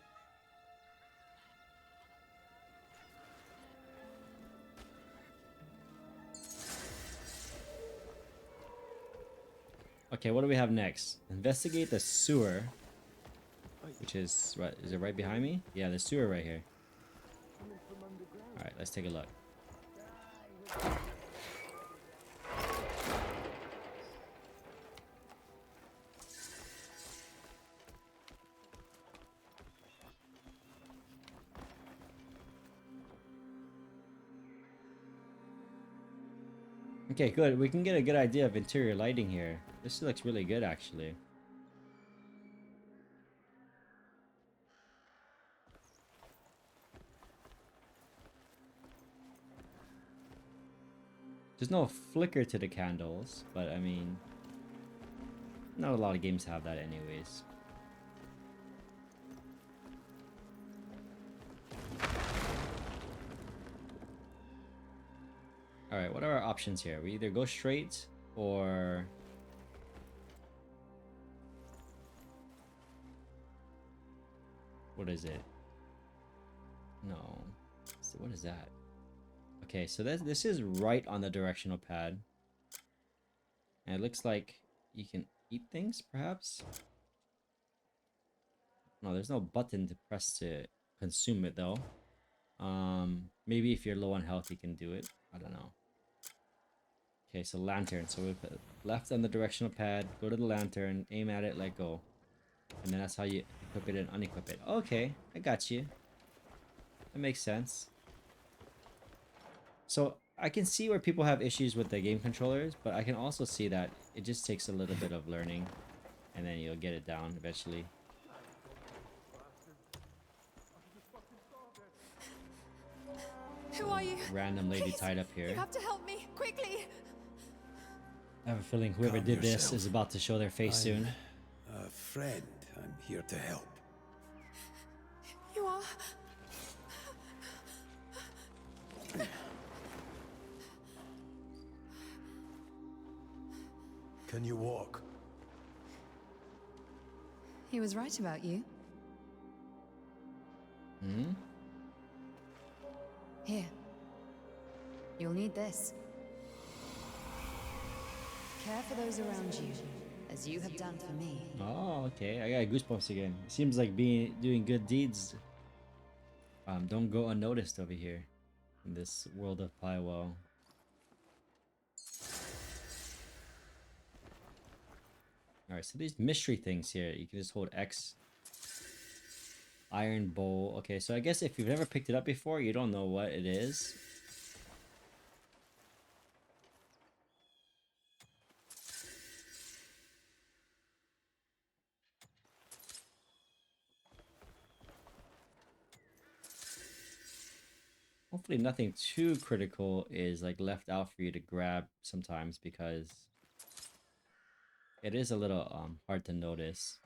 Okay, what do we have next? Investigate the sewer. Which is, right, is it right behind me? Yeah, the sewer right here. Alright, let's take a look. Okay, good. We can get a good idea of interior lighting here. This looks really good, actually. There's no flicker to the candles, but I mean, not a lot of games have that anyways. Alright, what are our options here? We either go straight or What is it? No. So what is that? Okay, so this is right on the directional pad. And it looks like you can eat things, perhaps? No, there's no button to press to consume it, though. Maybe if you're low on health, you can do it. I don't know. Okay, so lantern. So we put left on the directional pad, go to the lantern, aim at it, let go. And then that's how you equip it and unequip it. Okay, I got you. That makes sense. So I can see where people have issues with the game controllers, but I can also see that it just takes a little bit of learning, and then you'll get it down eventually. Who are you? Random lady Please, tied up here. You have to help me, quickly. I have a feeling whoever Calm did this yourself. is about to show their face soon. A friend. I'm here to help. You are. Can you walk? He was right about you. Hmm? Here. You'll need this. Care for those around you, as you have done for me. Oh, okay. I got goosebumps again. Seems like doing good deeds don't go unnoticed over here in this world of Pywell. Alright, so these mystery things here, you can just hold X. Iron bowl. Okay, so I guess if you've never picked it up before, you don't know what it is. Hopefully nothing too critical is like left out for you to grab sometimes, because it is a little hard to notice.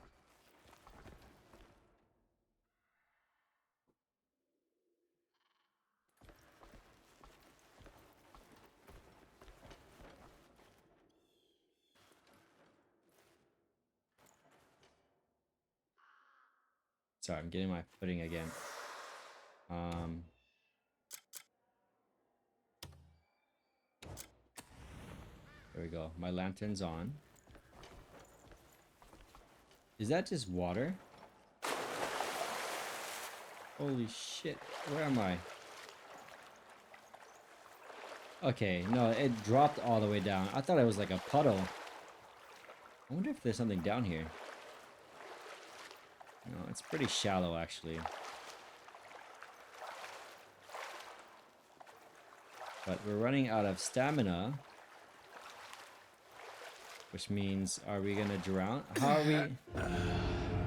Sorry, I'm getting my footing again. There we go. My lantern's on. Is that just water? Holy shit. Where am I? Okay, no, it dropped all the way down. I thought it was like a puddle. I wonder if there's something down here. No, it's pretty shallow actually. But we're running out of stamina. Which means, are we gonna drown? How are we?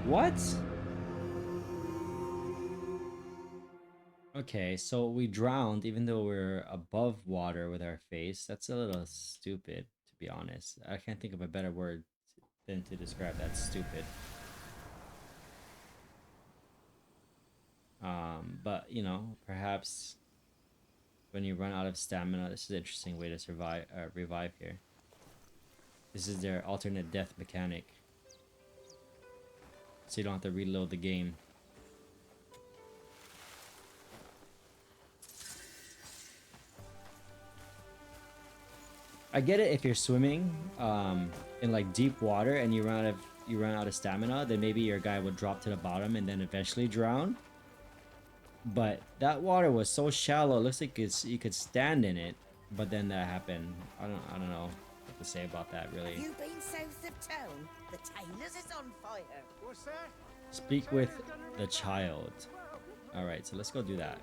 What? Okay, so we drowned even though we're above water with our face. That's a little stupid, to be honest. I can't think of a better word than to describe that. Stupid. But you know, perhaps when you run out of stamina, this is an interesting way to survive, revive here. This is their alternate death mechanic, so you don't have to reload the game. I get it if you're swimming in like deep water and you run out of stamina, then maybe your guy would drop to the bottom and then eventually drown. But that water was so shallow, it looks like you could stand in it, but then that happened. I don't know what to say about that, really. You been south of town? The tailors is on fire. What's that? Speak with the child. Alright, so let's go do that.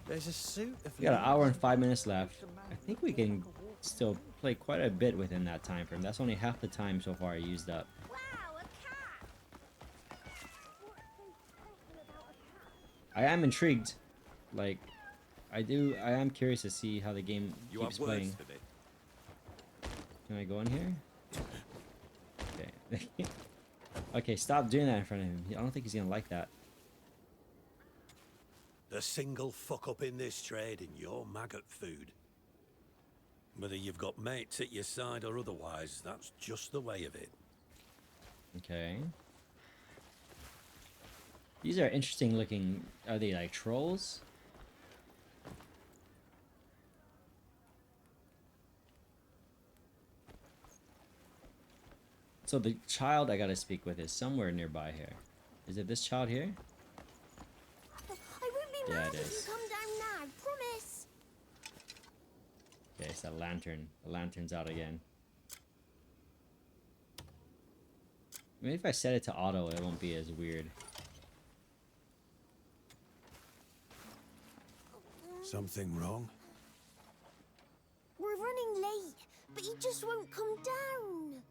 There's a suit of We got an hour and 5 minutes left. I think we can still play quite a bit within that time frame. That's only half the time so far used up. Wow, a cat! I am intrigued. Like, I am curious to see how the game keeps playing. Can I go in here? Okay. Okay, stop doing that in front of him. I don't think he's gonna like that. The single fuck up in this trade and your maggot food. Whether you've got mates at your side or otherwise, that's just the way of it. Okay. These are interesting looking. Are they like trolls? So the child I gotta speak with is somewhere nearby here. Is it this child here? I won't be mad if you come down now, promise. Okay, it's that lantern. The lantern's out again. Maybe if I set it to auto, it won't be as weird. Something wrong? We're running late, but he just won't come down.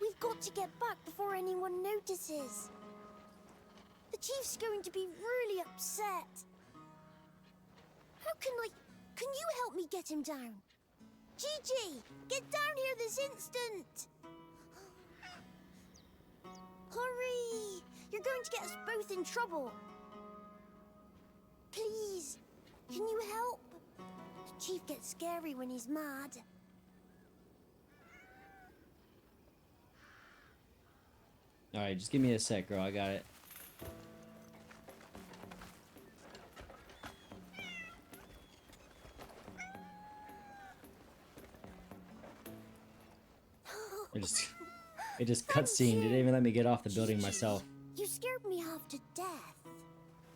We've got to get back before anyone notices. The chief's going to be really upset. Can you help me get him down? Gigi, get down here this instant! Hurry! You're going to get us both in trouble. Please, can you help? The chief gets scary when he's mad. Alright, just give me a sec, girl. I got it. It just cutscene. It didn't even let me get off the building myself. You scared me half to death.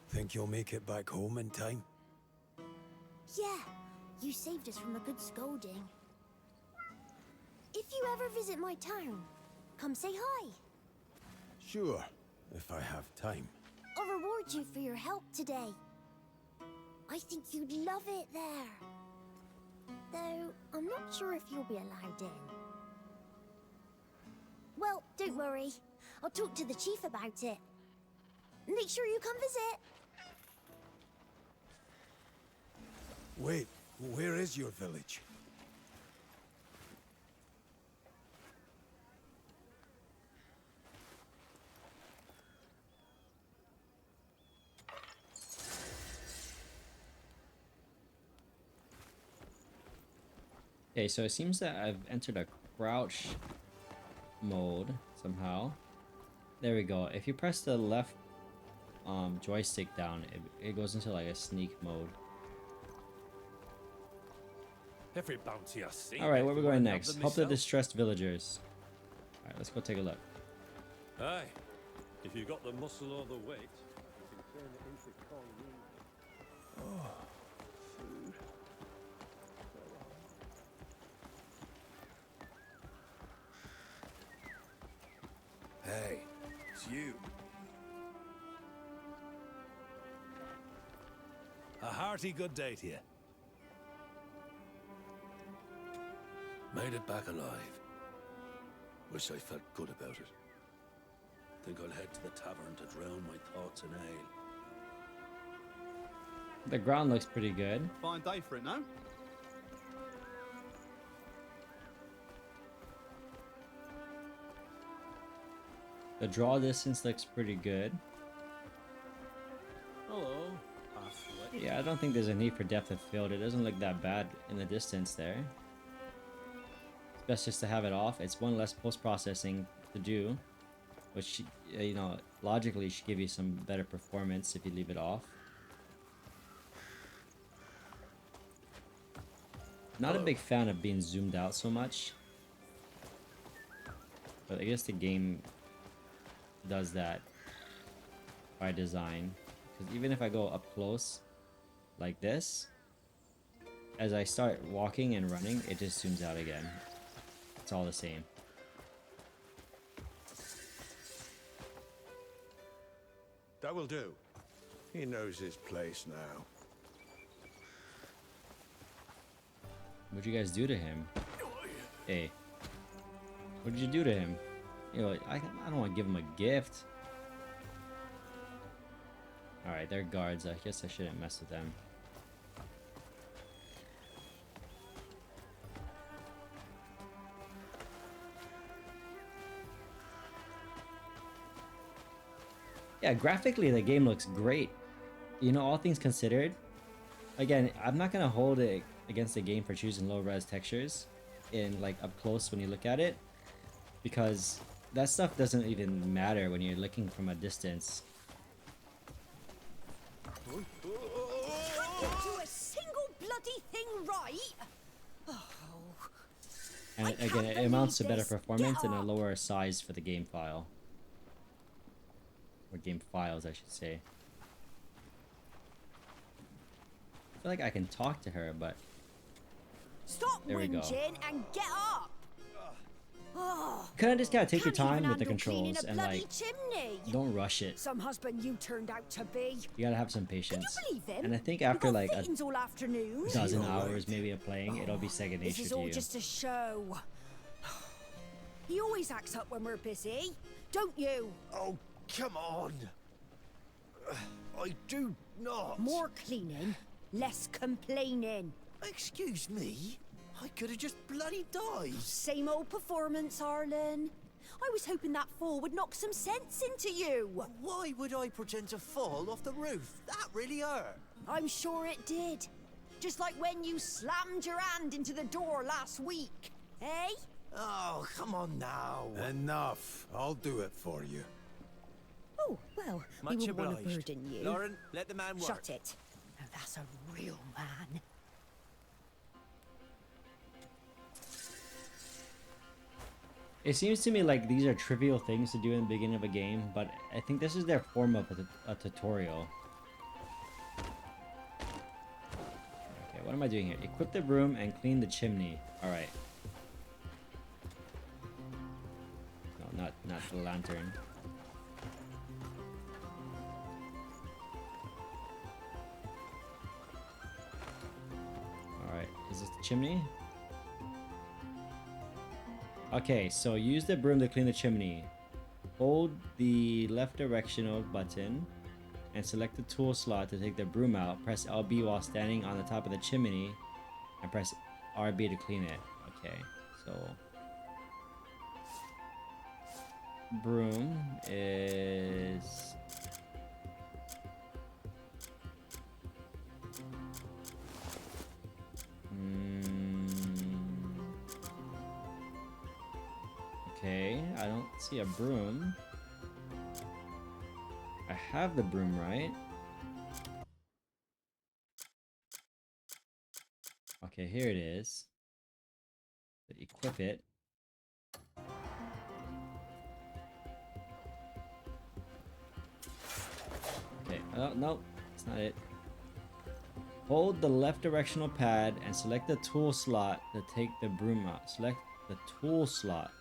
Think you'll make it back home in time? Yeah, you saved us from a good scolding. If you ever visit my town, come say hi. Sure, if I have time. I'll reward you for your help today. I think you'd love it there. Though, I'm not sure if you'll be allowed in. Well, don't worry. I'll talk to the chief about it. Make sure you come visit. Wait, where is your village? Okay, so it seems that I've entered a crouch mode somehow. There we go. If you press the left joystick down, it goes into like a sneak mode. Every bounty I see. Alright, where are we going next? Help the distressed villagers. Alright, let's go take a look. Aye. If you've got the muscle or the weight, you can turn it into coin. Oh, food. Hey, it's you. A hearty good day to you. Made it back alive. Wish I felt good about it. Think I'll head to the tavern to drown my thoughts in ale. The ground looks pretty good. Fine day for it, no? The draw distance looks pretty good. Hello. Yeah, I don't think there's a need for depth of field. It doesn't look that bad in the distance there. It's best just to have it off. It's one less post-processing to do, which, you know, logically should give you some better performance if you leave it off. Not a big fan of being zoomed out so much, but I guess the game does that by design, because even if I go up close like this, as I start walking and running, it just zooms out again. It's all the same. That will do. He knows his place now. What'd you guys do to him? Hey, what did you do to him? You know, I don't want to give him a gift. Alright, they're guards. I guess I shouldn't mess with them. Yeah, graphically the game looks great. You know, all things considered, again, I'm not gonna hold it against the game for choosing low res textures in like up close when you look at it, because that stuff doesn't even matter when you're looking from a distance. Can't you do a single bloody thing right? Oh. And again, it amounts to better performance and a lower size for the game file. Or game files, I should say. I feel like I can talk to her, but... Stop whinging and get up! Oh, Kinda just gotta take your can't even time with the handle cleaning controls a and bloody like, chimney. don't rush it. Some husband you turned out to be. You gotta have some patience. Can you believe him? And I think We've after got like a fittings all afternoon. dozen hours maybe of playing, it'll be second This nature is to all you. just a show. He always acts up when we're busy, don't you? Oh, come on. I do not. More cleaning, less complaining. Excuse me? I could have just bloody died. Same old performance, Arlen. I was hoping that fall would knock some sense into you. Why would I pretend to fall off the roof? That really hurt. I'm sure it did. Just like when you slammed your hand into the door last week, eh? Oh, come on now. Enough. I'll do it for you. Oh, well, Much we wouldn't want to obliged. burden you. Lauren, let the man work. Shut it. Now that's a real man. It seems to me like these are trivial things to do in the beginning of a game, but I think this is their form of a tutorial. Okay, what am I doing here? Equip the broom and clean the chimney. Alright. No, not the lantern. Alright, is this the chimney? Okay, so use the broom to clean the chimney. Hold the left directional button and select the tool slot to take the broom out. Press LB while standing on the top of the chimney and press RB to clean it. Okay, so broom is okay, I don't see a broom. I have the broom, right? Okay, here it is. Equip it. Okay, oh, no, it's not it. Hold the left directional pad and select the tool slot to take the broom out. Select the tool slot.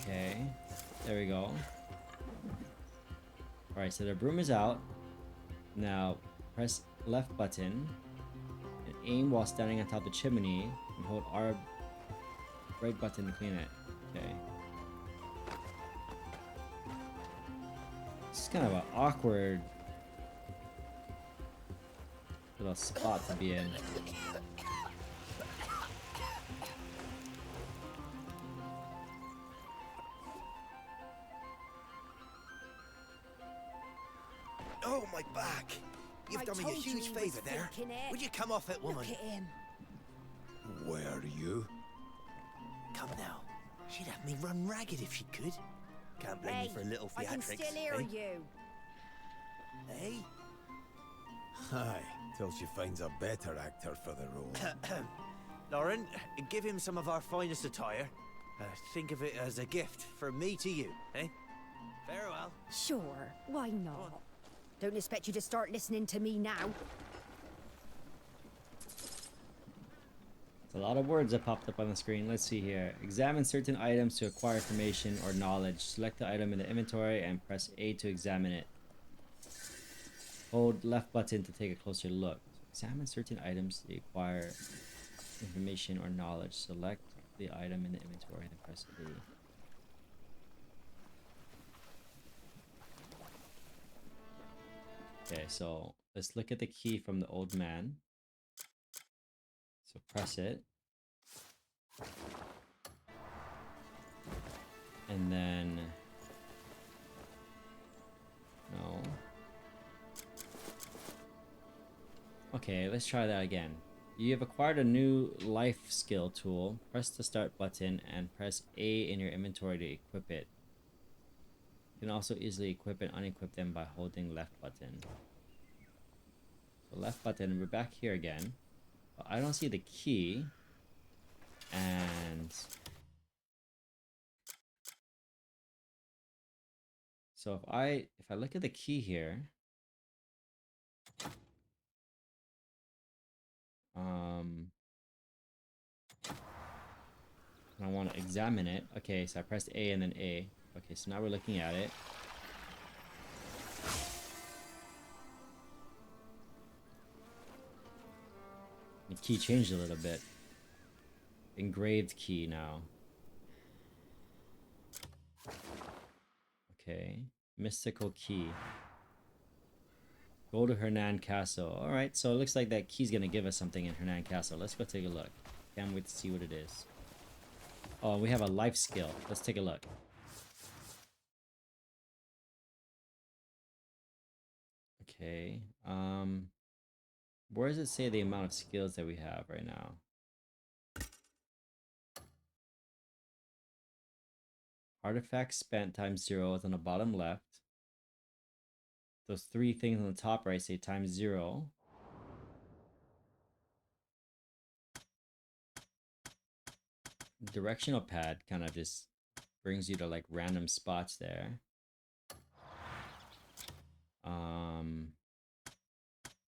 Okay, there we go. Alright, so the broom is out. Now, press left button and aim while standing on top of the chimney and hold R right button to clean it. Okay. This is kind of an awkward little spot to be in. Oh, my back. You've done me a huge favor there. Would you come off it, woman? Look at him. Where are you? Come now. She'd have me run ragged if she could. Can't blame Hey, you for a little I theatrics. can still hear eh? you. Hey? Aye, till she finds a better actor for the role. Lauren, give him some of our finest attire. Think of it as a gift from me to you, eh? Farewell. Sure, why not? Don't expect you to start listening to me now. It's a lot of words that popped up on the screen. Let's see here. Examine certain items to acquire information or knowledge. Select the item in the inventory and press A to examine it. Hold left button to take a closer look. Examine certain items to acquire information or knowledge. Select the item in the inventory and press A. Okay, so let's look at the key from the old man. So press it. And then Okay, let's try that again. You have acquired a new life skill tool. Press the start button and press A in your inventory to equip it. You can also easily equip and unequip them by holding left button. So left button, we're back here again. But I don't see the key. And so if I look at the key here, I want to examine it. Okay, so I pressed A and then A. Okay, so now we're looking at it. The key changed a little bit. Engraved key now. Okay, mystical key. Go to Hernan Castle. Alright, so it looks like that key's gonna give us something in Hernan Castle. Let's go take a look. Can't wait to see what it is. Oh, we have a life skill. Let's take a look. Okay. Where does it say the amount of skills that we have right now? Artifacts spent times 0 is on the bottom left. Those three things on the top right say times 0. Directional pad kind of just brings you to like random spots there.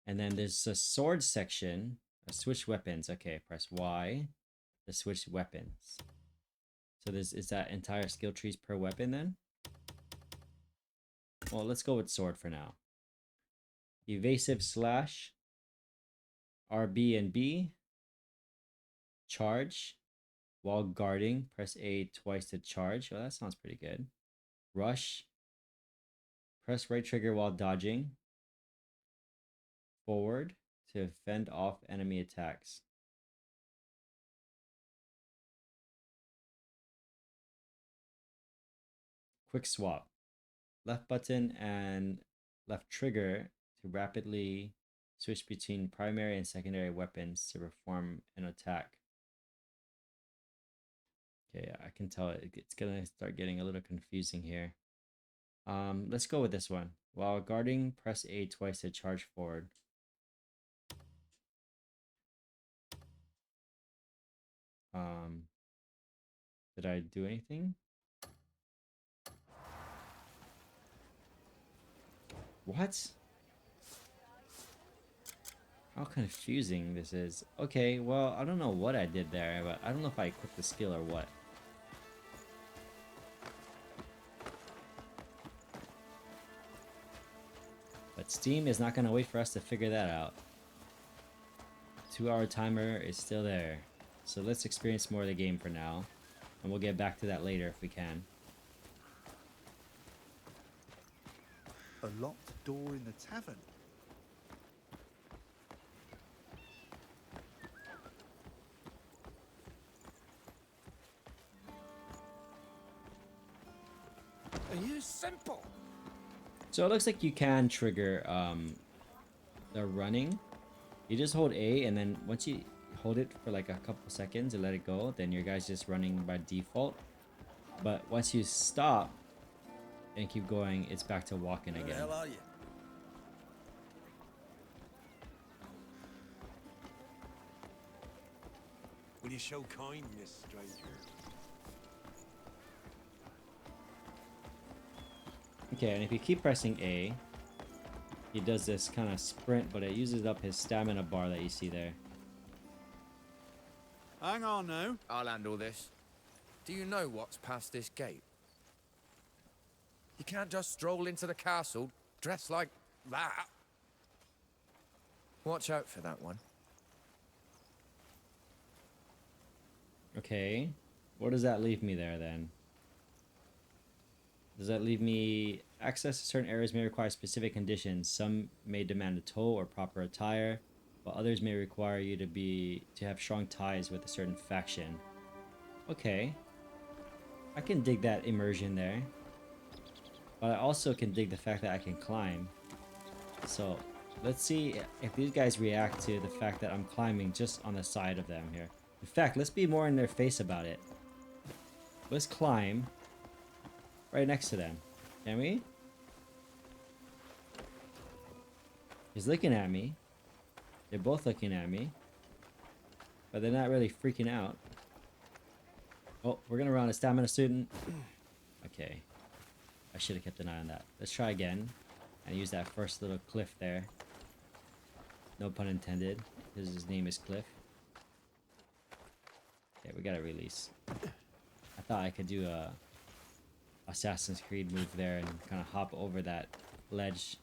And then there's a sword section. Switch weapons. Okay, press Y to switch weapons. So this is that entire skill trees per weapon then? Well, let's go with sword for now. Evasive slash. RB and B. Charge. While guarding, press A twice to charge. Well, that sounds pretty good. Rush. Press right trigger while dodging. Forward to fend off enemy attacks. Quick swap. Left button and left trigger to rapidly switch between primary and secondary weapons to perform an attack. Okay, I can tell it's gonna start getting a little confusing here. Let's go with this one. While guarding, press A twice to charge forward. Did I do anything? What? How confusing this is. Okay, well, I don't know what I did there, but I don't know if I equipped the skill or what. But Steam is not going to wait for us to figure that out. 2-hour timer is still there. So let's experience more of the game for now. And we'll get back to that later if we can. A locked door in the tavern. Are you simple? So it looks like you can trigger the running. You just hold A, and then once you hold it for like a couple seconds and let it go, then your guy's just running by default. But once you stop and keep going, it's back to walking again. Where the hell are you? Will you show kindness, stranger? Okay, and if you keep pressing A, he does this kind of sprint, but it uses up his stamina bar that you see there. Hang on now. I'll handle this. Do you know what's past this gate? You can't just stroll into the castle dressed like that. Watch out for that one. Okay, what does that leave me there then? Does that leave me access to certain areas may require specific conditions? Some may demand a tow or proper attire, while others may require you to have strong ties with a certain faction. Okay, I can dig that immersion there, but I also can dig the fact that I can climb. So Let's see if these guys react to the fact that I'm climbing just on the side of them here. In fact, let's be more in their face about it. Let's climb right next to them. Can we? He's looking at me. They're both looking at me. But they're not really freaking out. Oh, we're gonna run a stamina student. Okay. I should have kept an eye on that. Let's try again. And use that first little cliff there. No pun intended. Because his name is Cliff. Okay, we gotta release. I thought I could do a Assassin's Creed move there and kind of hop over that ledge.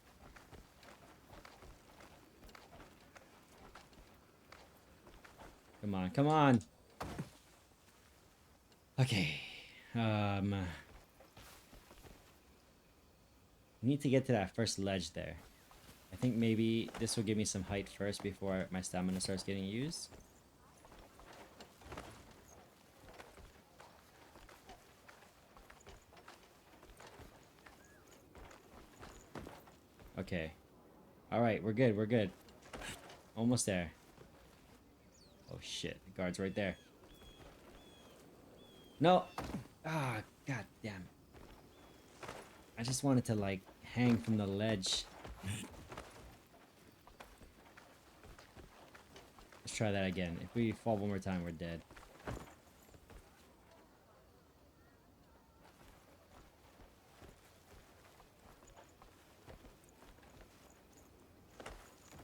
Come on, come on. Okay. We need to get to that first ledge there. I think maybe this will give me some height first before my stamina starts getting used. Okay. Alright, we're good, we're good. Almost there. Oh shit, the guard's right there. No! Ah, god damn. I just wanted to, like, hang from the ledge. Let's try that again. If we fall one more time, we're dead.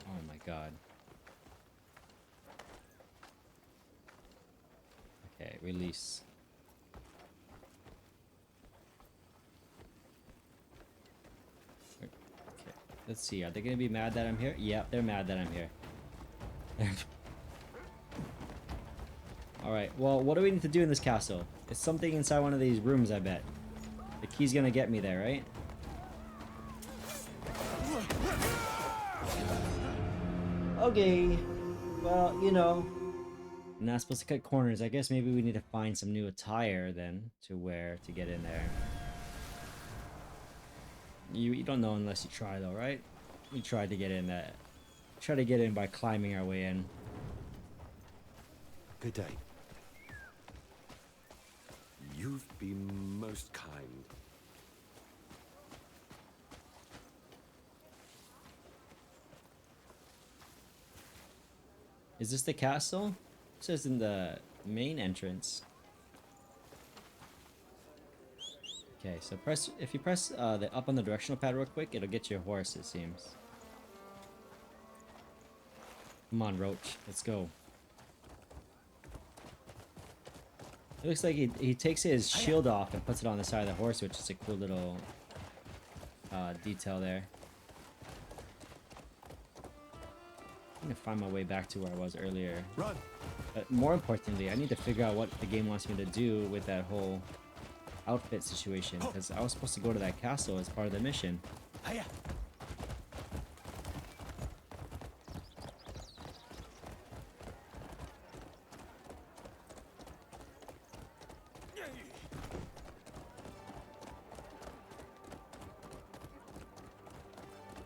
Oh my god. Okay, release. Okay, let's see. Are they gonna be mad that I'm here? Yep, they're mad that I'm here. Alright, well, what do we need to do in this castle? It's something inside one of these rooms, I bet. The key's gonna get me there, right? Okay. Well, you know. I'm not supposed to cut corners. I guess maybe we need to find some new attire then to wear to get in there. You don't know unless you try though, right? We tried to get in that. Try to get in by climbing our way in. Good day. You've been most kind. Is this the castle? It says in the main entrance. Okay, so if you press the up on the directional pad real quick, it'll get your horse, it seems. Come on, Roach, let's go. It looks like he takes his shield off and puts it on the side of the horse, which is a cool little detail there. I'm gonna find my way back to where I was earlier. Run. But more importantly, I need to figure out what the game wants me to do with that whole outfit situation, because I was supposed to go to that castle as part of the mission.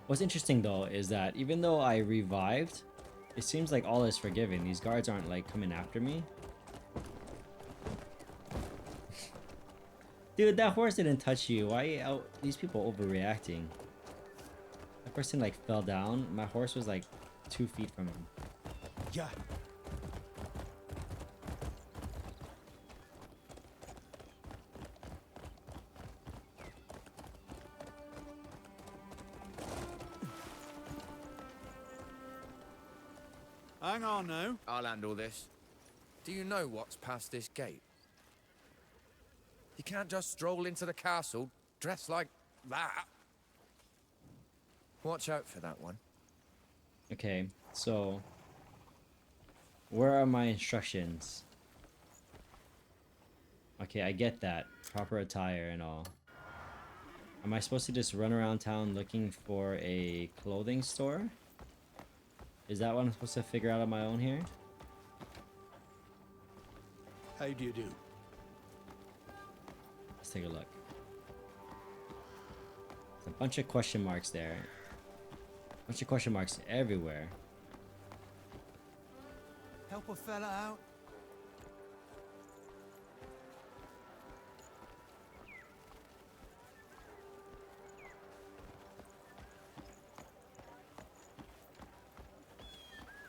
What's interesting though is that even though I revived, it seems like all is forgiven. These guards aren't like coming after me. Dude, that horse didn't touch you. Why are these people overreacting? That person like fell down. My horse was like 2 feet from him. Yeah. Hang on now. I'll handle this. Do you know what's past this gate? You can't just stroll into the castle dressed like that. Watch out for that one. Okay, so where are my instructions? Okay, I get that. Proper attire and all. Am I supposed to just run around town looking for a clothing store? Is that what I'm supposed to figure out on my own here? How do you do? Let's take a look. There's a bunch of question marks there. Bunch of question marks everywhere. Help a fella out?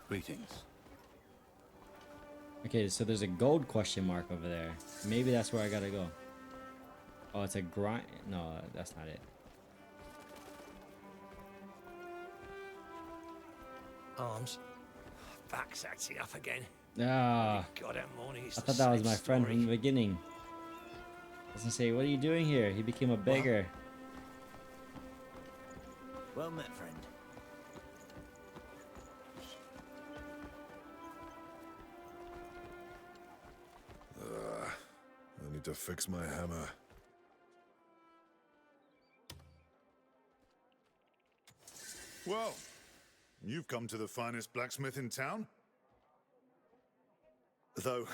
Greetings. Okay, so there's a gold question mark over there. Maybe that's where I gotta go. Oh, it's a grind. No, that's not it. Arms. Back's acting up again. Ah, Goddamn morning. I thought that was my friend from the beginning. Doesn't say, what are you doing here? He became a beggar. Well met, friend. I need to fix my hammer. Well, you've come to the finest blacksmith in town? Though,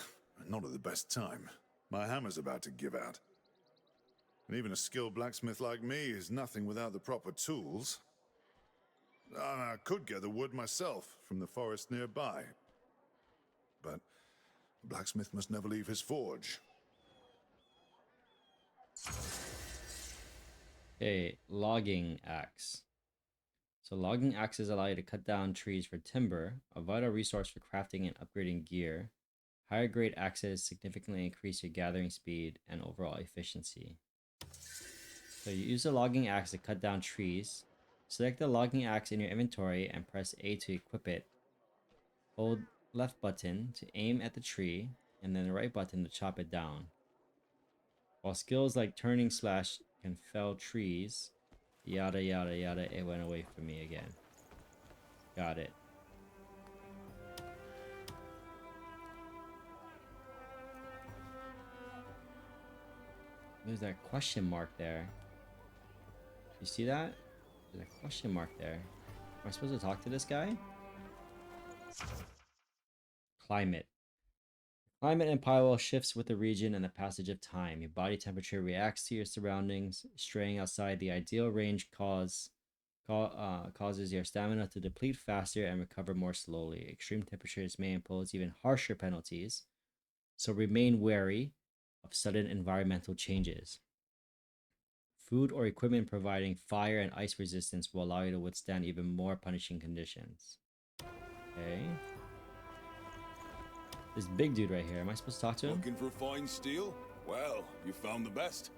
not at the best time. My hammer's about to give out. And even a skilled blacksmith like me is nothing without the proper tools. I could get the wood myself from the forest nearby. But a blacksmith must never leave his forge. Okay, logging axe. So logging axes allow you to cut down trees for timber, a vital resource for crafting and upgrading gear. Higher grade axes significantly increase your gathering speed and overall efficiency. So you use a logging axe to cut down trees. Select the logging axe in your inventory and press A to equip it. Hold left button to aim at the tree and then the right button to chop it down. While skills like turning slash can fell trees, yada yada yada, it went away from me again. Got it. There's that question mark there. You see that? There's a question mark there. Am I supposed to talk to this guy? Climate. Climate in Pyrewell shifts with the region and the passage of time. Your body temperature reacts to your surroundings. Straying outside the ideal range causes your stamina to deplete faster and recover more slowly. Extreme temperatures may impose even harsher penalties, so remain wary of sudden environmental changes. Food or equipment providing fire and ice resistance will allow you to withstand even more punishing conditions. Okay. This big dude right here, am I supposed to talk to him? Looking for fine steel? Well, you found the best.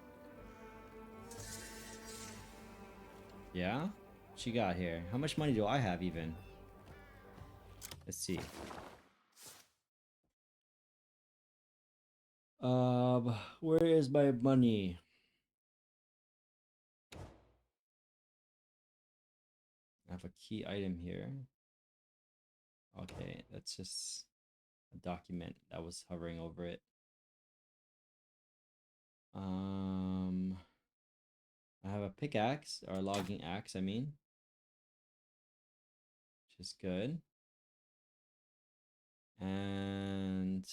Yeah? What you got here? How much money do I have even? Let's see. Where is my money? I have a key item here. Okay, that's just a document that was hovering over it. I have a pickaxe, or a logging axe, I mean. Which is good. And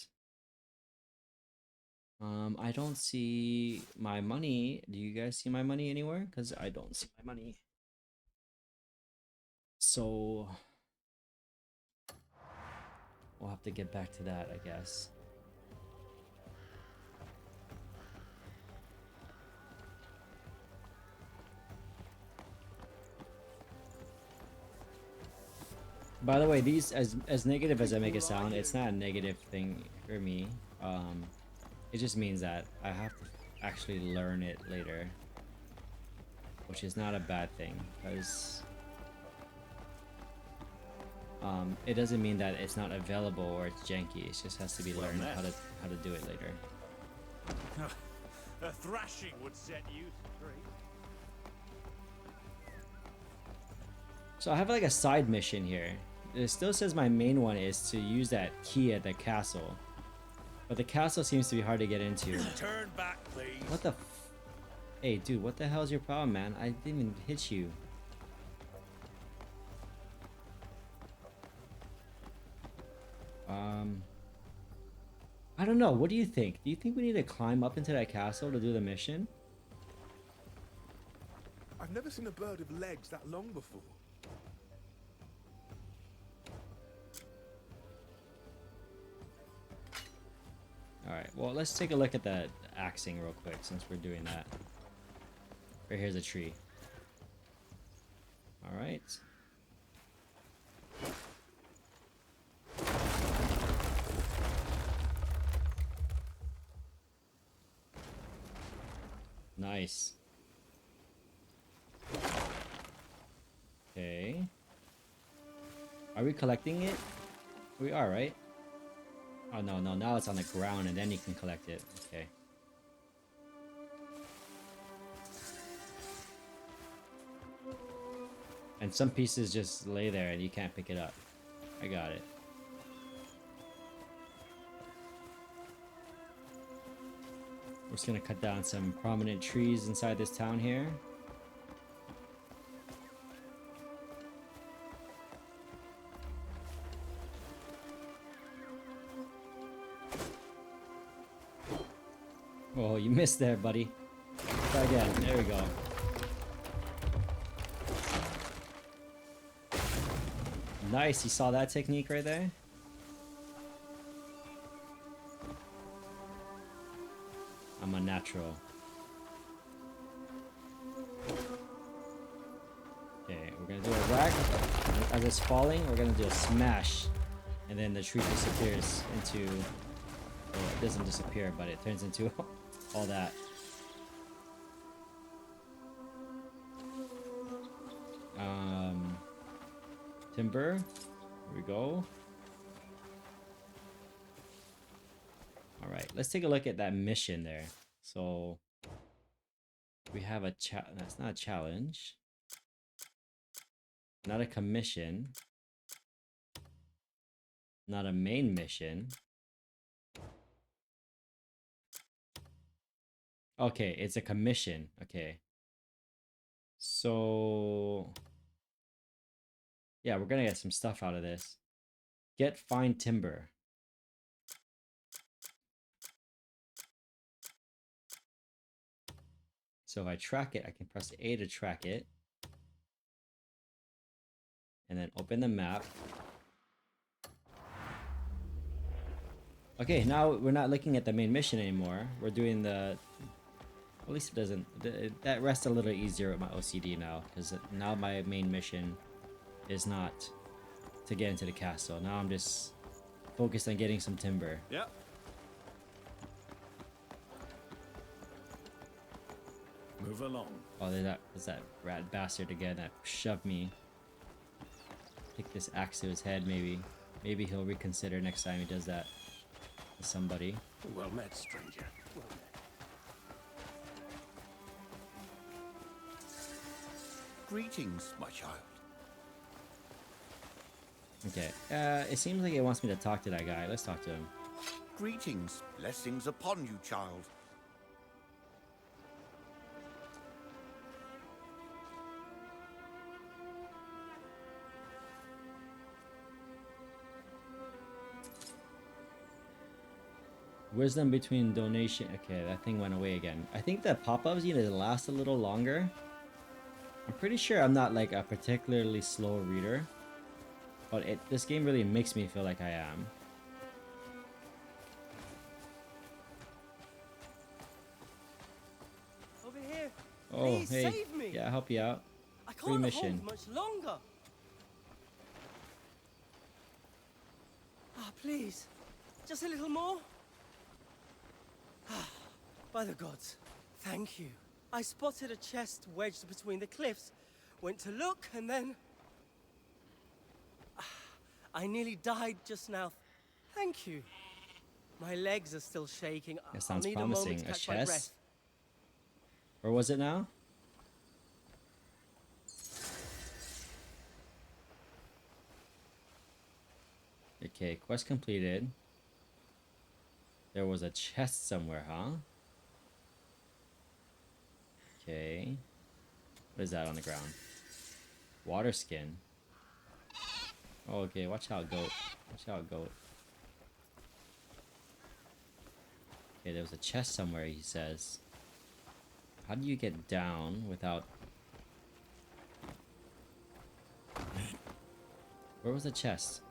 I don't see my money. Do you guys see my money anywhere? Because I don't see my money. So we'll have to get back to that, I guess. By the way, these, as negative as I make it sound, it's not a negative thing for me. It just means that I have to actually learn it later, which is not a bad thing, because it doesn't mean that it's not available or it's janky. It just has to be learned how to do it later. A thrashing would set you straight. So I have like a side mission here. It still says my main one is to use that key at the castle, but the castle seems to be hard to get into. Turn back, please. What the Hey dude, what the hell is your problem, man? I didn't even hit you. I don't know. What do you think? Do you think we need to climb up into that castle to do the mission? I've never seen a bird with legs that long before. Alright, well, let's take a look at that axing real quick since we're doing that. Right here's a tree. Alright. Nice. Okay. Are we collecting it? We are, right? Oh, no, no. Now it's on the ground and then you can collect it. Okay. And some pieces just lay there and you can't pick it up. I got it. We're just gonna cut down some prominent trees inside this town here. Oh, you missed there, buddy. Try again. There we go. Nice, you saw that technique right there? I'm a natural. Okay, we're gonna do a whack. As it's falling, we're gonna do a smash. And then the tree disappears into... Well, it doesn't disappear, but it turns into all that. Timber. Here we go. Alright, let's take a look at that mission there. So, we have a that's not a challenge. Not a commission. Not a main mission. Okay, it's a commission. Okay. So... yeah, we're gonna get some stuff out of this. Get fine timber. So if I track it, I can press A to track it. And then open the map. Okay, now we're not looking at the main mission anymore. We're doing the... At least it doesn't... that rests a little easier with my OCD now. Because now my main mission is not to get into the castle. Now I'm just focused on getting some timber. Yep. Move along. Oh, there's that rat bastard again that shoved me. Take this axe to his head, maybe. Maybe he'll reconsider next time he does that to somebody. Well met, stranger. Well met. Greetings, my child. Okay, it seems like it wants me to talk to that guy. Let's talk to him. Greetings, blessings upon you, child. Wisdom between donation. Okay, that thing went away again. I think the pop-ups need to last a little longer. I'm pretty sure I'm not like a particularly slow reader. But this game really makes me feel like I am. Over here. Oh, Please hey. save me. Yeah, I'll help you out. I Free can't mission. hold much longer. Ah, please. Just a little more. Ah, by the gods. Thank you. I spotted a chest wedged between the cliffs. Went to look and then... I nearly died just now. Thank you. My legs are still shaking. That sounds I'll need promising. a moment to A catch my breath. chest? Where was it now? Okay, quest completed. There was a chest somewhere, huh? Okay. What is that on the ground? Water skin. Oh, okay, watch out, goat. Watch out, goat. Okay, there was a chest somewhere, he says. How do you get down without... Where was the chest?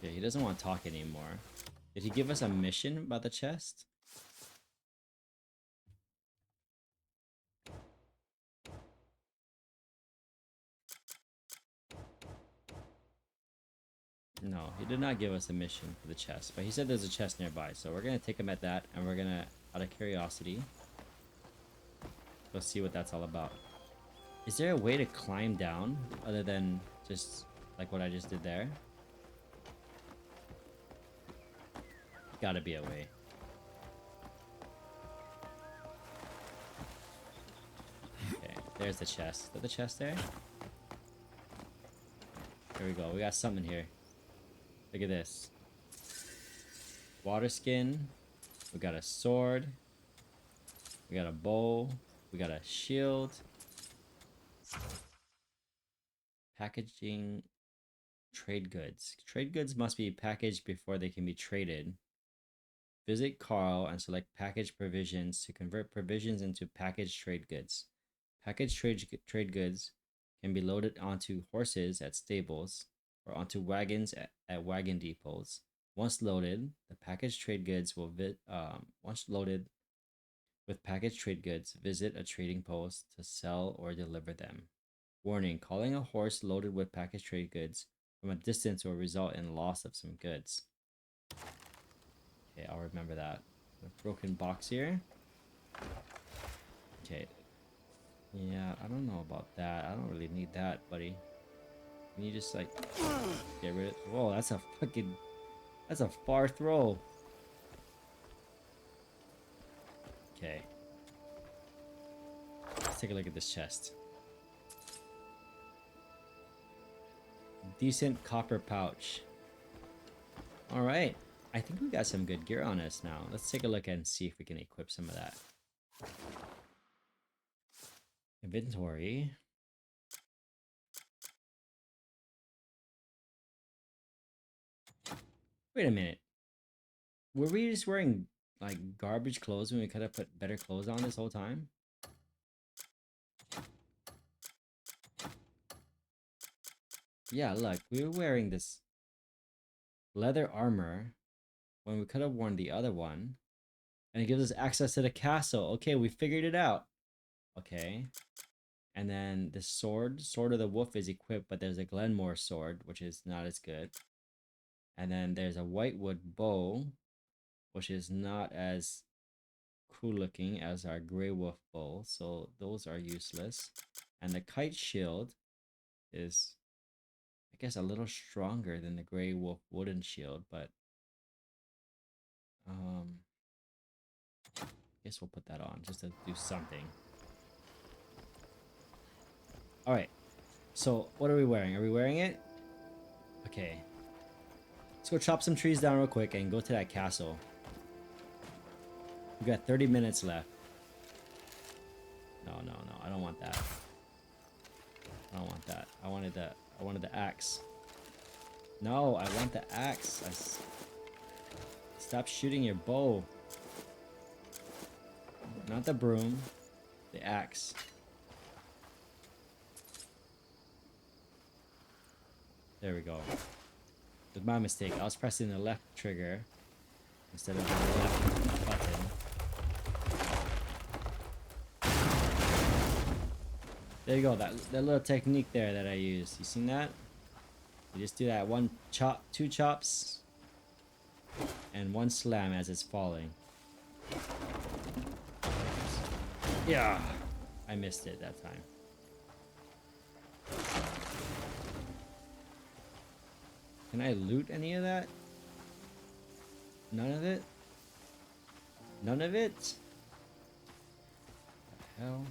Yeah, he doesn't want to talk anymore. Did he give us a mission about the chest? No, he did not give us a mission for the chest, but he said there's a chest nearby, so we're gonna take him at that, and we're gonna, out of curiosity, go see what that's all about. Is there a way to climb down other than just like what I just did there? Gotta be a way. Okay, there's the chest. Is that the chest there? Here we go. We got something here. Look at this. Water skin. We got a sword. We got a bow. We got a shield. Packaging. Trade goods. Trade goods must be packaged before they can be traded. Visit Carl and select package provisions to convert provisions into packaged trade goods. Packaged trade goods can be loaded onto horses at stables or onto wagons at wagon depots. Once loaded, the packaged trade goods will once loaded with packaged trade goods, visit a trading post to sell or deliver them. Warning: calling a horse loaded with packaged trade goods from a distance will result in loss of some goods. Okay, I'll remember that. A broken box here. Okay. Yeah, I don't know about that. I don't really need that, buddy. Can you just like get rid of? Whoa, that's a fucking. That's a far throw. Okay. Let's take a look at this chest. Decent copper pouch. All right. I think we got some good gear on us now. Let's take a look and see if we can equip some of that. Inventory. Wait a minute. Were we just wearing like garbage clothes when we could have put better clothes on this whole time? Yeah, look, we were wearing this leather armor when we could have worn the other one. And it gives us access to the castle. Okay, we figured it out. Okay. And then the sword of the wolf is equipped, but there's a Glenmore sword, which is not as good. And then there's a whitewood bow, which is not as cool looking as our gray wolf bow, so those are useless. And the kite shield is, I guess, a little stronger than the gray wolf wooden shield, but I guess we'll put that on just to do something. All right, so what are we wearing? Are we wearing it? Okay, let's go chop some trees down real quick and go to that castle. We got 30 minutes left. No, I don't want that. I don't want that. I wanted the axe. No, I want the axe. Stop shooting your bow. Not the broom. The axe. There we go. It was my mistake. I was pressing the left trigger instead of the left button. There you go. That little technique there that I used. You seen that? You just do that one chop, two chops, and one slam as it's falling. Yeah, I missed it that time. Can I loot any of that? None of it? None of it? What the hell?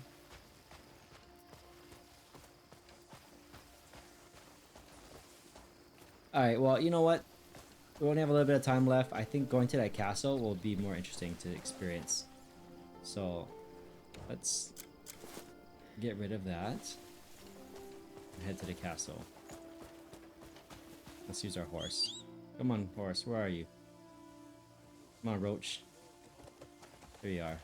Alright, well, you know what? We only have a little bit of time left. I think going to that castle will be more interesting to experience. So, let's get rid of that and head to the castle. Let's use our horse. Come on, horse. Where are you? Come on, Roach. Here you are.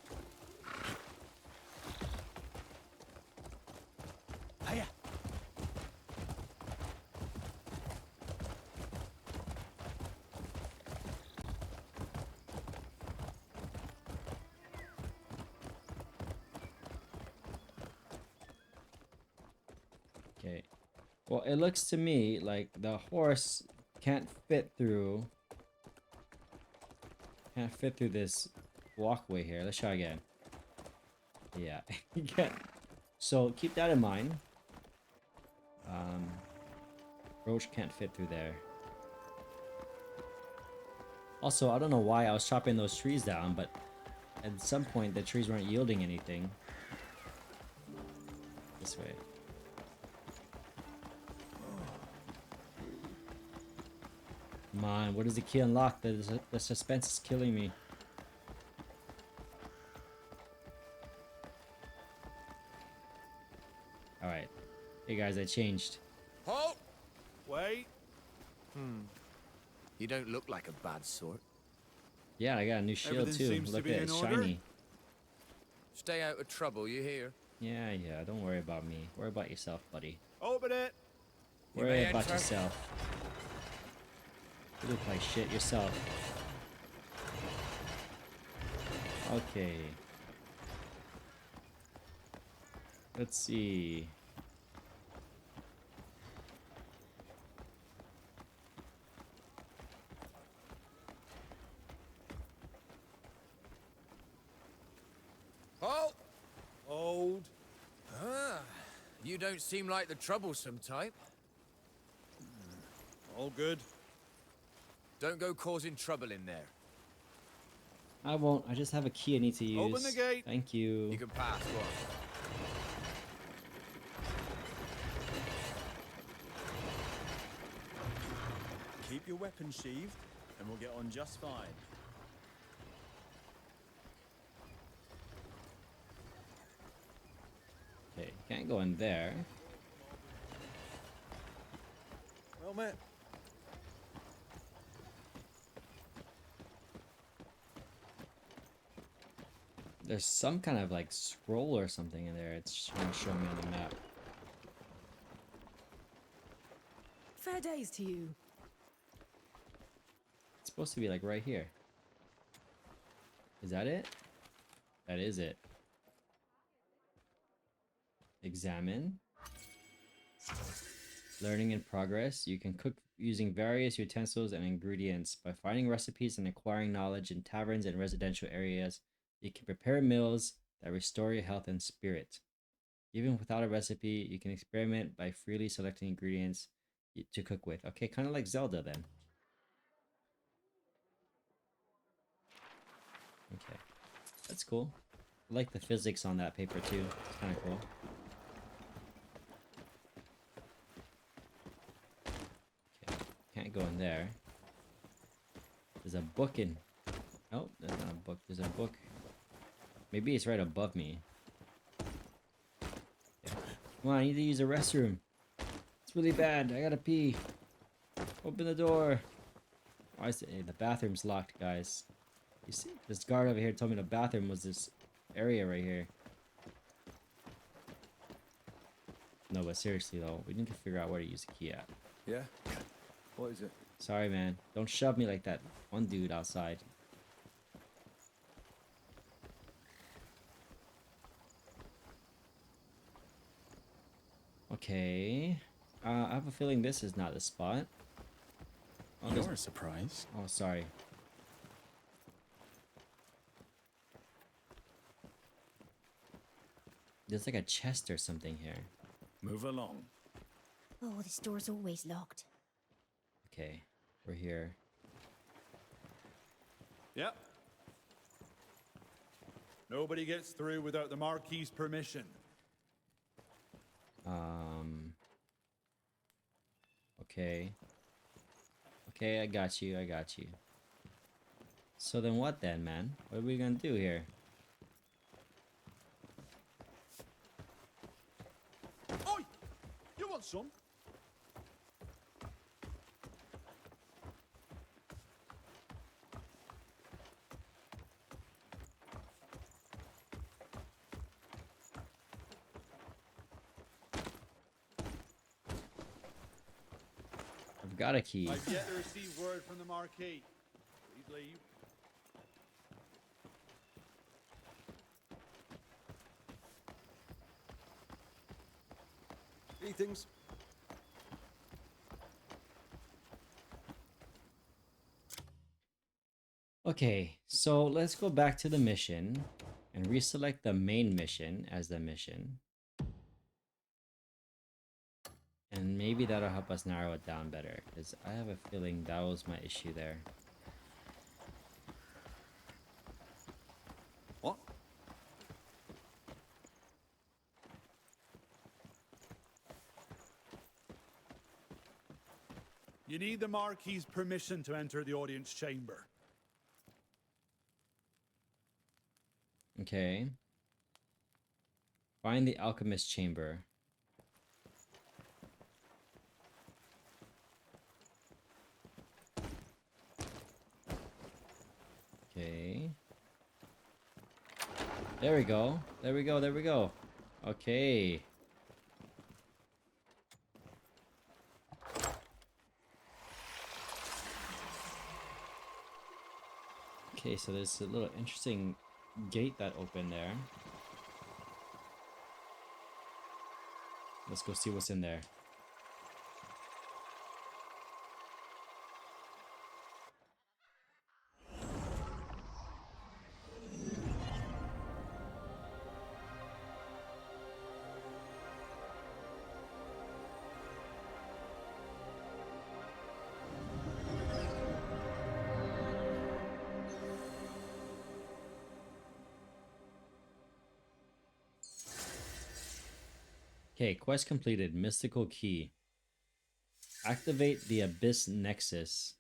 Okay. Well, it looks to me like the horse can't fit through this walkway here. Let's try again. Yeah, you can't. So keep that in mind. Roach can't fit through there. Also, I don't know why I was chopping those trees down, but at some point the trees weren't yielding anything. This way. Come on, what is the key unlocked? The suspense is killing me. Alright. Hey guys, I changed. Halt! Wait. You don't look like a bad sort. Yeah, I got a new shield Everything too. seems to Look be at it, in it's order. shiny. Stay out of trouble, you hear? Yeah, don't worry about me. Worry about yourself, buddy. Open it. Worry about enter. yourself. You look like shit yourself. Okay. Let's see. Halt! Hold. Ah, you don't seem like the troublesome type. All good. Don't go causing trouble in there. I won't. I just have a key I need to use. Open the gate. Thank you. You can pass, go on. Keep your weapon sheathed, and we'll get on just fine. Okay, can't go in there. Well met. There's some kind of like scroll or something in there. It's trying to show me on the map. Fair days to you. It's supposed to be like right here. Is that it? That is it. Examine. Learning in progress. You can cook using various utensils and ingredients. By finding recipes and acquiring knowledge in taverns and residential areas, you can prepare meals that restore your health and spirit. Even without a recipe, you can experiment by freely selecting ingredients to cook with. Okay, kind of like Zelda then. Okay, that's cool. I like the physics on that paper too. It's kind of cool. Okay, can't go in there. There's a book in. Oh, there's not a book. There's a book. Maybe it's right above me. Yeah. Come on, I need to use the restroom. It's really bad. I gotta pee. Open the door. Why is it? Hey, the bathroom's locked, guys. You see, this guard over here told me the bathroom was this area right here. No, but seriously though, we need to figure out where to use the key at. Yeah? What is it? Sorry, man. Don't shove me like that one dude outside. Okay. I have a feeling this is not the spot. Oh, You're a surprise. Oh, sorry. There's like a chest or something here. Move along. Oh, this door's always locked. Okay, we're here. Yep. Nobody gets through without the Marquis's permission. Okay. Okay, I got you, I got you. So then what then, man? What are we gonna do here? Oi! You want some? I've got a key. I've yet to receive word from the Marquis. Please leave. Greetings. Okay, so let's go back to the mission and reselect the main mission as the mission. And maybe that'll help us narrow it down better, because I have a feeling that was my issue there. What? You need the Marquis's permission to enter the audience chamber. Okay. Find the alchemist chamber. Okay. There we go. There we go. There we go. Okay. Okay, so there's a little interesting gate that opened there. Let's go see what's in there. Okay, quest completed. Mystical key. Activate the Abyss Nexus.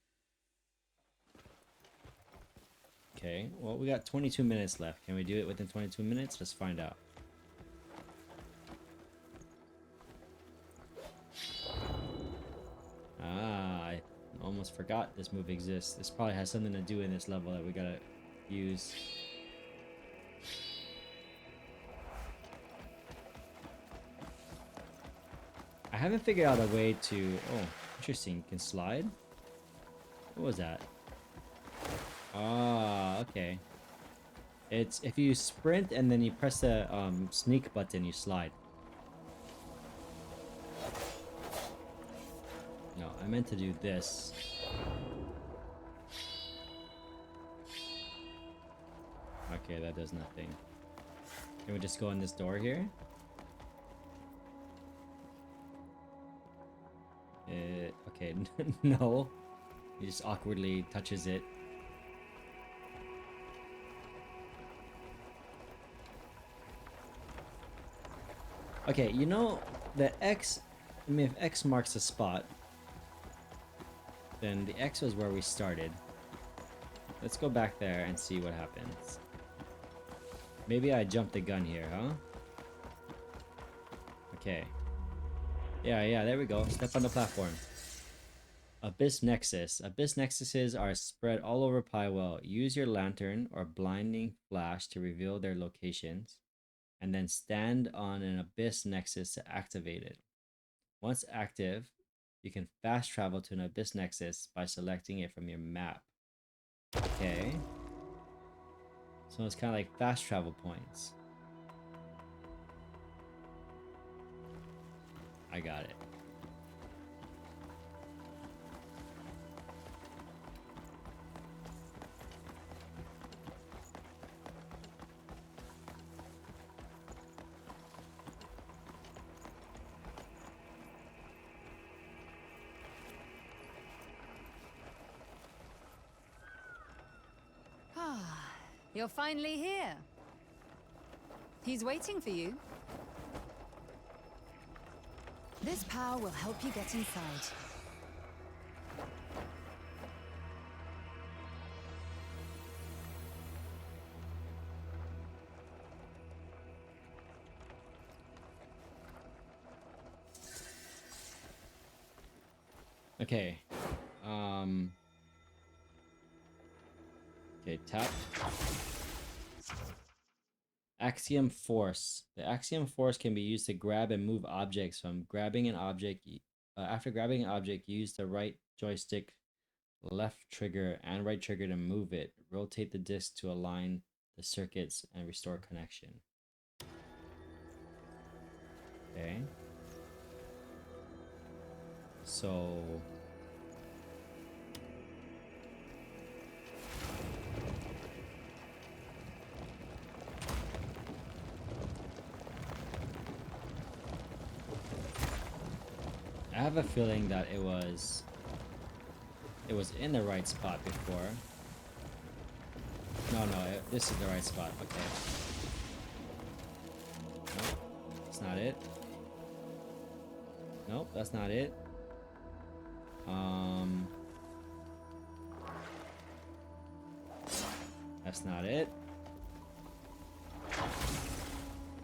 Okay, well, we got 22 minutes left. Can we do it within 22 minutes? Let's find out. Ah, I almost forgot this move exists. This probably has something to do in this level that we gotta use. I haven't figured out a way to... Oh, interesting. Can slide? What was that? Ah, okay. It's if you sprint and then you press the sneak button, you slide. No, I meant to do this. Okay, that does nothing. Can we just go in this door here? Okay, no. He just awkwardly touches it. Okay, you know, the X... I mean, if X marks a spot, then the X was where we started. Let's go back there and see what happens. Maybe I jumped the gun here, huh? Okay. Yeah, there we go. Step on the platform. Abyss Nexus. Abyss Nexuses are spread all over Pywell. Use your lantern or blinding flash to reveal their locations, and then stand on an Abyss Nexus to activate it. Once active, you can fast travel to an Abyss Nexus by selecting it from your map. Okay. So it's kind of like fast travel points. I got it. Ah, you're finally here. He's waiting for you. This power will help you get inside. Okay. Okay, tap. Axiom Force. The Axiom Force can be used to grab and move objects. From grabbing an object, after grabbing an object, use the right joystick, left trigger, and right trigger to move it. Rotate the disc to align the circuits and restore connection. Okay. So I have a feeling that it was in the right spot before. No, this is the right spot. Okay. Nope, that's not it. Nope, that's not it. That's not it.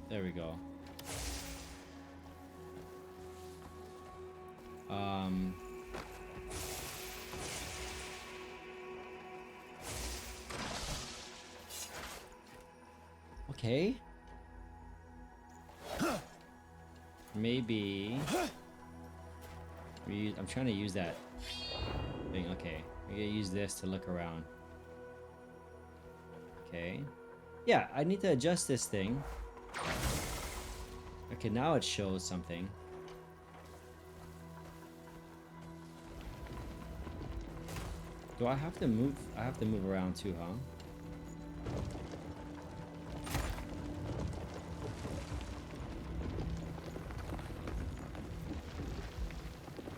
There we go. Okay. Maybe I'm trying to use that thing. Okay, we're gonna use this to look around. Okay. Yeah, I need to adjust this thing. Okay, now it shows something. Do I have to move? I have to move around too, huh?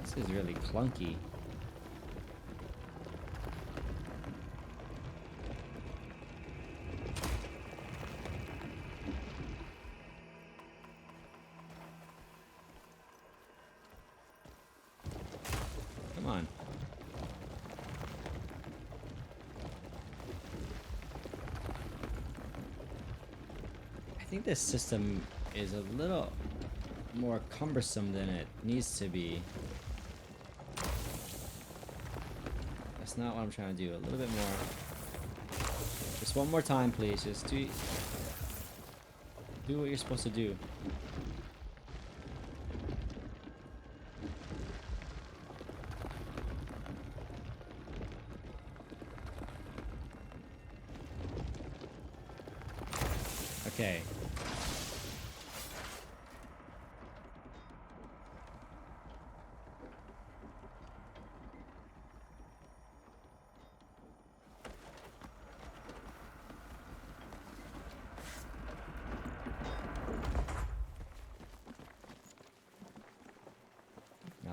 This is really clunky. Come on. I think this system is a little more cumbersome than it needs to be. That's not what I'm trying to do. A little bit more. Just one more time, please. Just do what you're supposed to do. Okay.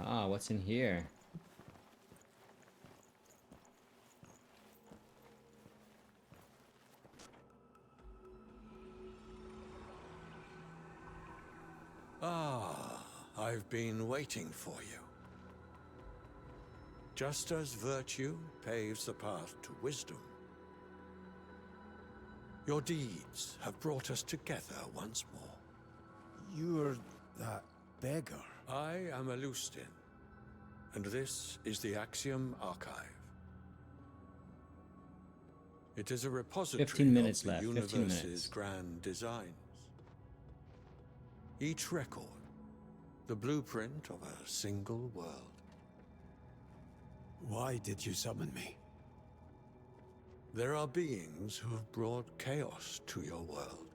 Ah, what's in here? Ah, I've been waiting for you. Just as virtue paves the path to wisdom, your deeds have brought us together once more. You're that beggar. I am Alustin, and this is the Axiom Archive. It is a repository 15 minutes of the left. 15 universe's minutes. grand designs. Each record, the blueprint of a single world. Why did you summon me? There are beings who have brought chaos to your world,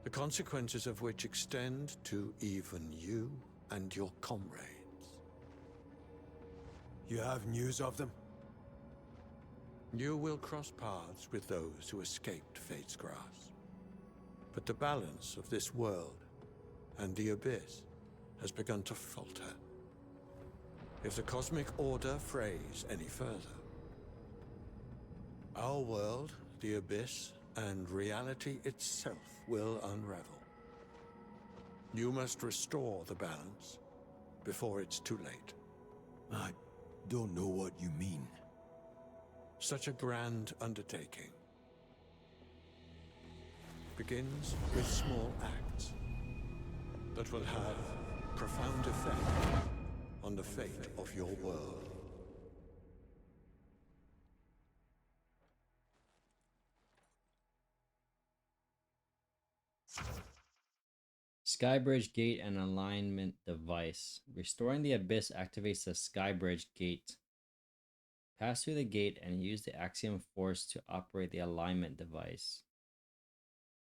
the consequences of which extend to even you and your comrades. You have news of them? You will cross paths with those who escaped Fate's grasp. But the balance of this world and the Abyss has begun to falter. If the cosmic order frays any further, our world, the Abyss, and reality itself will unravel. You must restore the balance before it's too late. I don't know what you mean. Such a grand undertaking begins with small acts that will have profound effect on the fate of your world. Skybridge gate and alignment device. Restoring the abyss activates the Skybridge gate. Pass through the gate and use the Axiom force to operate the alignment device.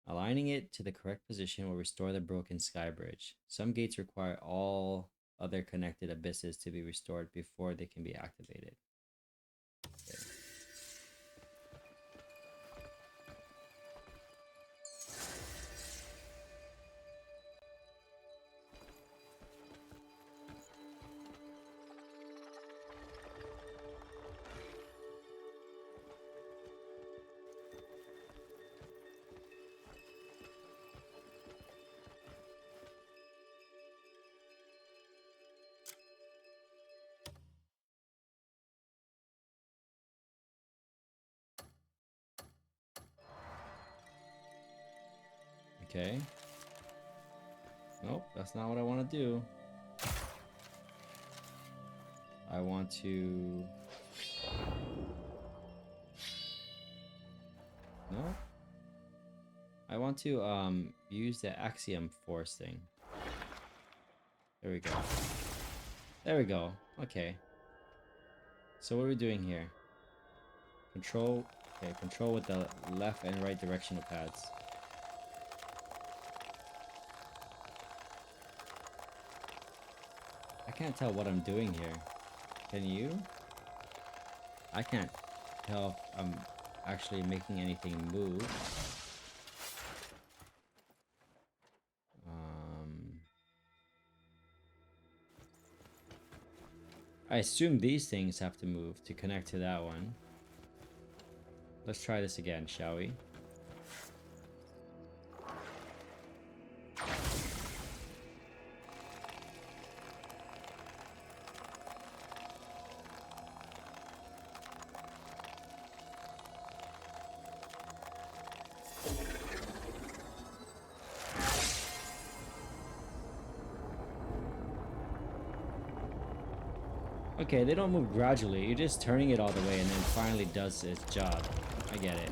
Aligning it to the correct position will restore the broken Skybridge. Some gates require all other connected abysses to be restored before they can be activated. Okay. Okay. Nope, that's not what I want to do. I want to... No. I want to use the Axiom force thing. There we go. There we go. Okay. So what are we doing here? Control. Okay, control with the left and right directional pads. I can't tell what I'm doing here. Can you? I can't tell if I'm actually making anything move. I assume these things have to move to connect to that one. Let's try this again, shall we? Okay, they don't move gradually. You're just turning it all the way and then finally does its job. I get it.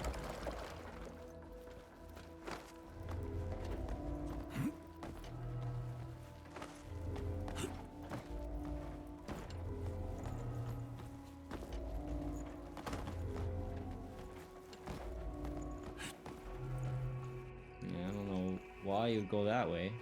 Yeah, I don't know why you'd go that way.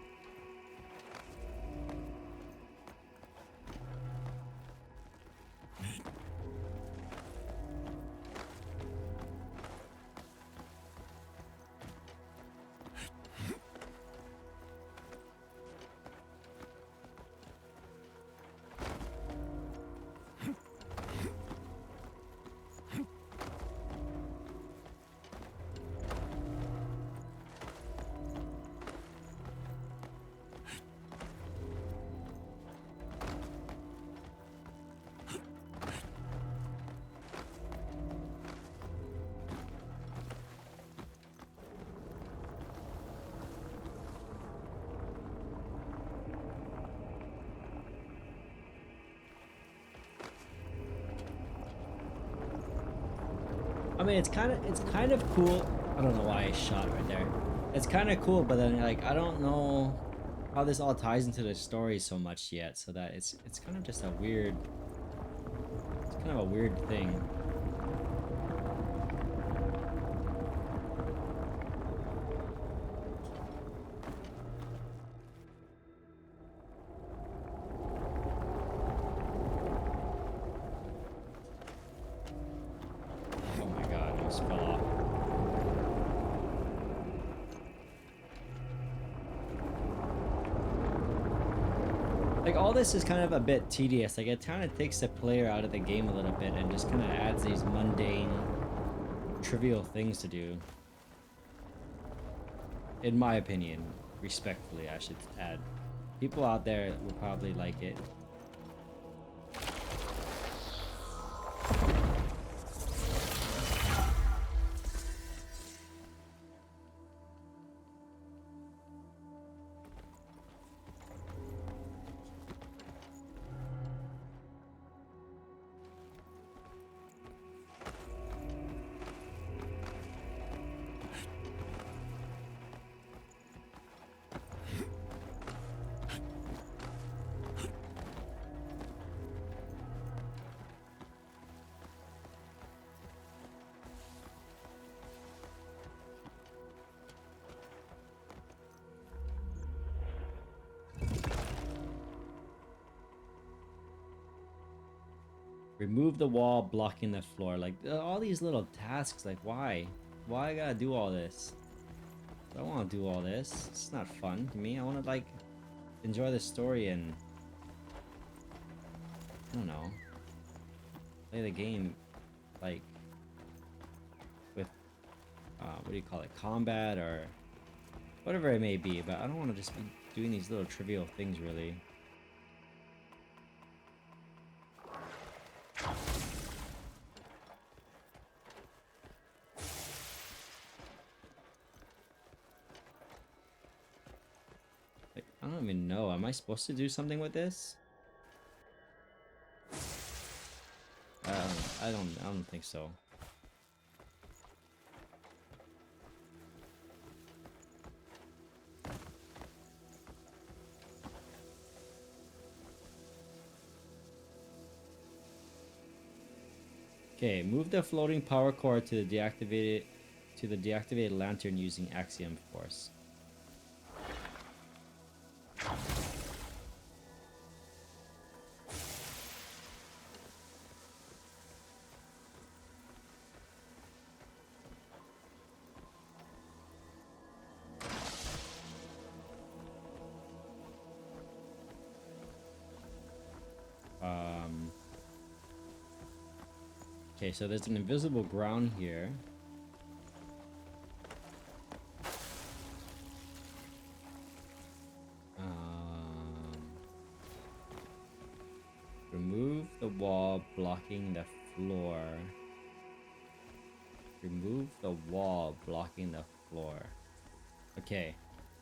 I mean, it's kind of cool. I don't know why I shot right there. It's kind of cool, but then like I don't know how this all ties into the story so much yet. So that it's kind of just a weird. It's kind of a weird thing. Like, all this is kind of a bit tedious. Like, it kind of takes the player out of the game a little bit and just kind of adds these mundane, trivial things to do. In my opinion, respectfully, I should add. People out there will probably like it. Remove the wall blocking the floor. Like, all these little tasks, like, why? Why I gotta do all this? I don't want to do all this. It's not fun to me. I want to, like, enjoy the story and... I don't know. Play the game, like, with, what do you call it? Combat or whatever it may be. But I don't want to just be doing these little trivial things, really. I don't even know. Am I supposed to do something with this? I don't think so. Okay, move the floating power core to the deactivated lantern using Axiom force. Okay, so there's an invisible ground here. Remove the wall blocking the floor. Remove the wall blocking the floor. Okay,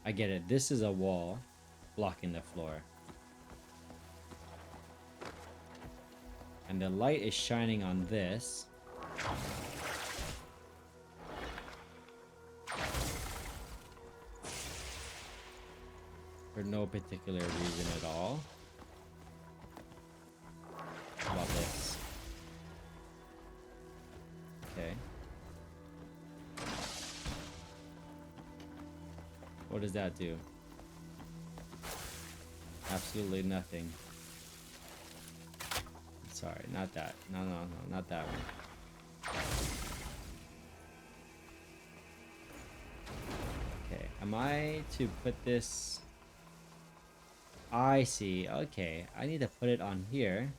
I get it. This is a wall blocking the floor. And the light is shining on this. For no particular reason at all. How about this? Okay. What does that do? Absolutely nothing. Sorry, not that. No, not that one. Okay, am I to put this... I see, okay. I need to put it on here.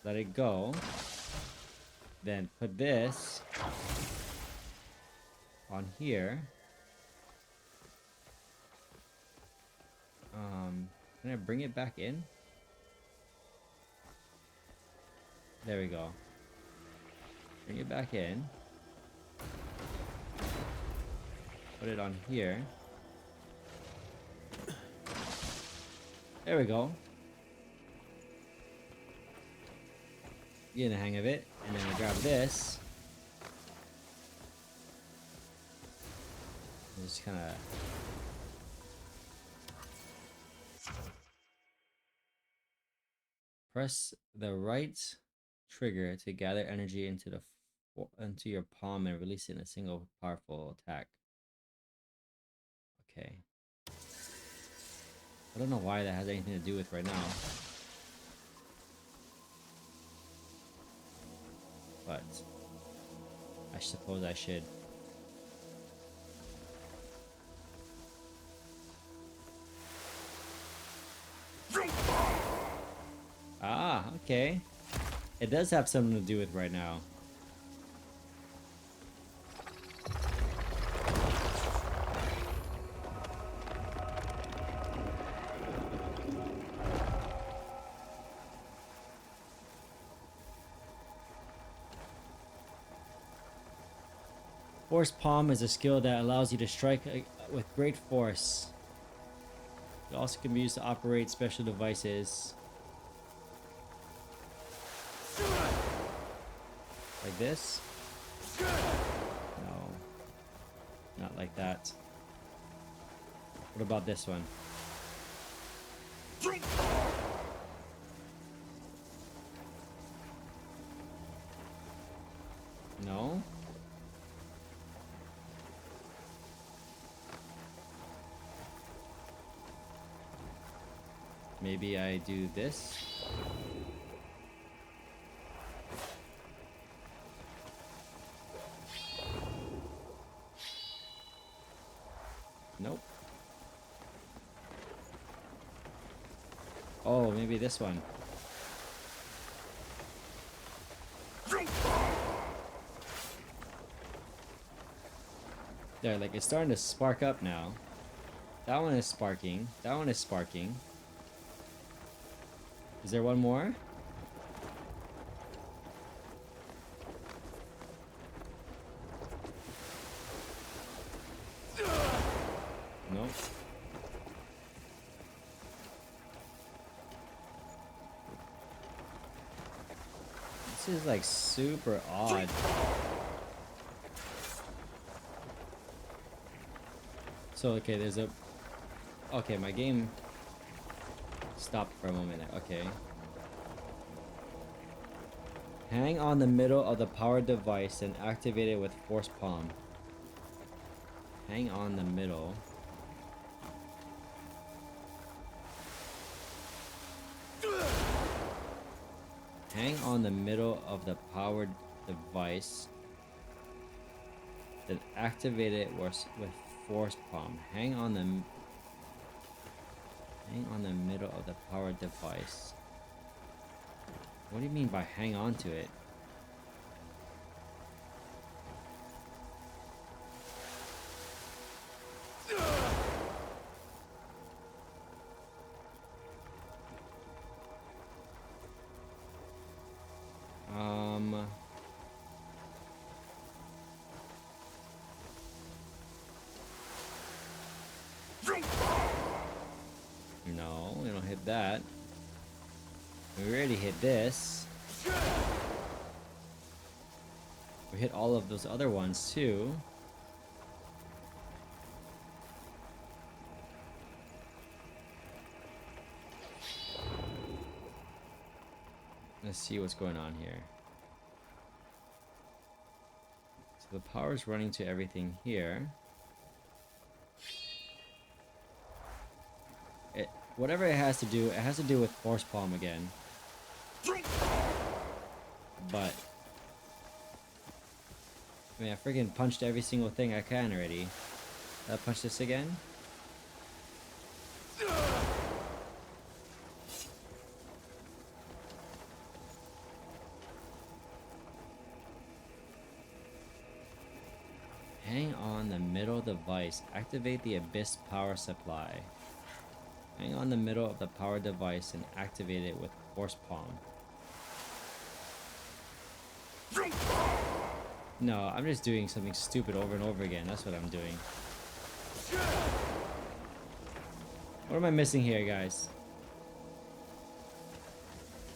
Let it go. Then put this on here. Can I bring it back in? There we go. Bring it back in. Put it on here. There we go. Get the hang of it. And then I grab this. And just kind of... Press the right trigger to gather energy into your palm and release it in a single powerful attack. Okay. I don't know why that has anything to do with right now. But I suppose I should. Ah, okay. It does have something to do with right now. Force Palm is a skill that allows you to strike with great force. It also can be used to operate special devices. Like this? No. Not like that. What about this one? No? Maybe I do this? Nope. Oh, maybe this one. There, like it's starting to spark up now. That one is sparking. That one is sparking. Is there one more? Nope. This is like super odd. So okay, there's a... Okay, my game stopped for a moment there. Okay. Hang on the middle of the power device and activate it with force palm. Hang on the middle. Hang on the middle of the powered device. Then activate it with force palm. Hang on the middle of the powered device. What do you mean by hang on to it? No, we don't hit that. We already hit this. We hit all of those other ones too. Let's see what's going on here. So the power's running to everything here. Whatever it has to do, it has to do with force palm again. But I mean, I freaking punched every single thing I can already. Did I punch this again? Hang on the middle device. Activate the abyss power supply. Hang on the middle of the power device and activate it with force palm. No, I'm just doing something stupid over and over again. That's what I'm doing. What am I missing here, guys?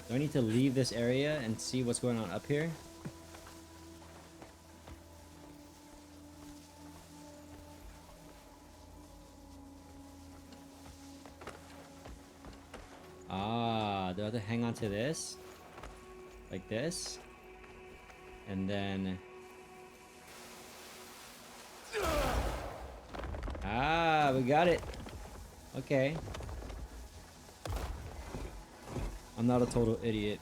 Do I need to leave this area and see what's going on up here? Ah, do I have to hang on to this? Like this? And then... Ah, we got it. Okay. I'm not a total idiot.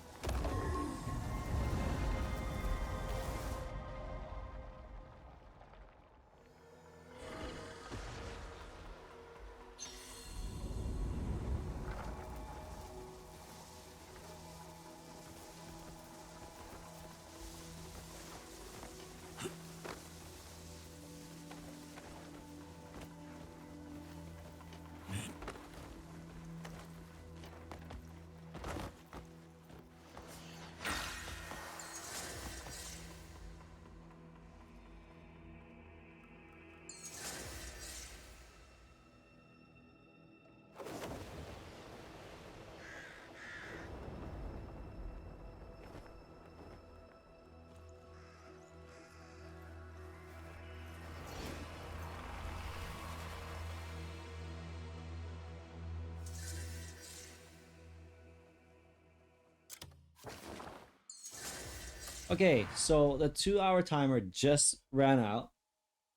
Okay, so the 2-hour timer just ran out.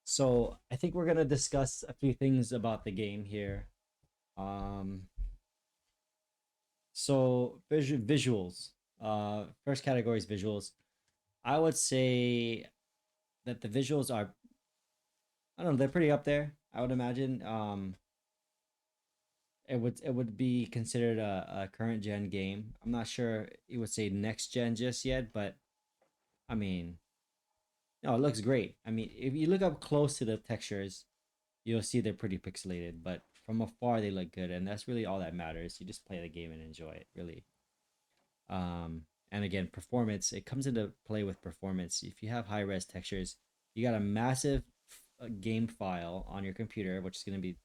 So I think we're gonna discuss a few things about the game here. So visuals. First category is visuals. I would say that the visuals are, I don't know, they're pretty up there, I would imagine. It would be considered a current gen game. I'm not sure you would say next gen just yet, but I mean, no, it looks great. I mean, if you look up close to the textures, you'll see they're pretty pixelated, but from afar they look good, and that's really all that matters. You just play the game and enjoy it, really. And again, performance, it comes into play with performance. If you have high res textures, you got a massive game file on your computer, which is going to be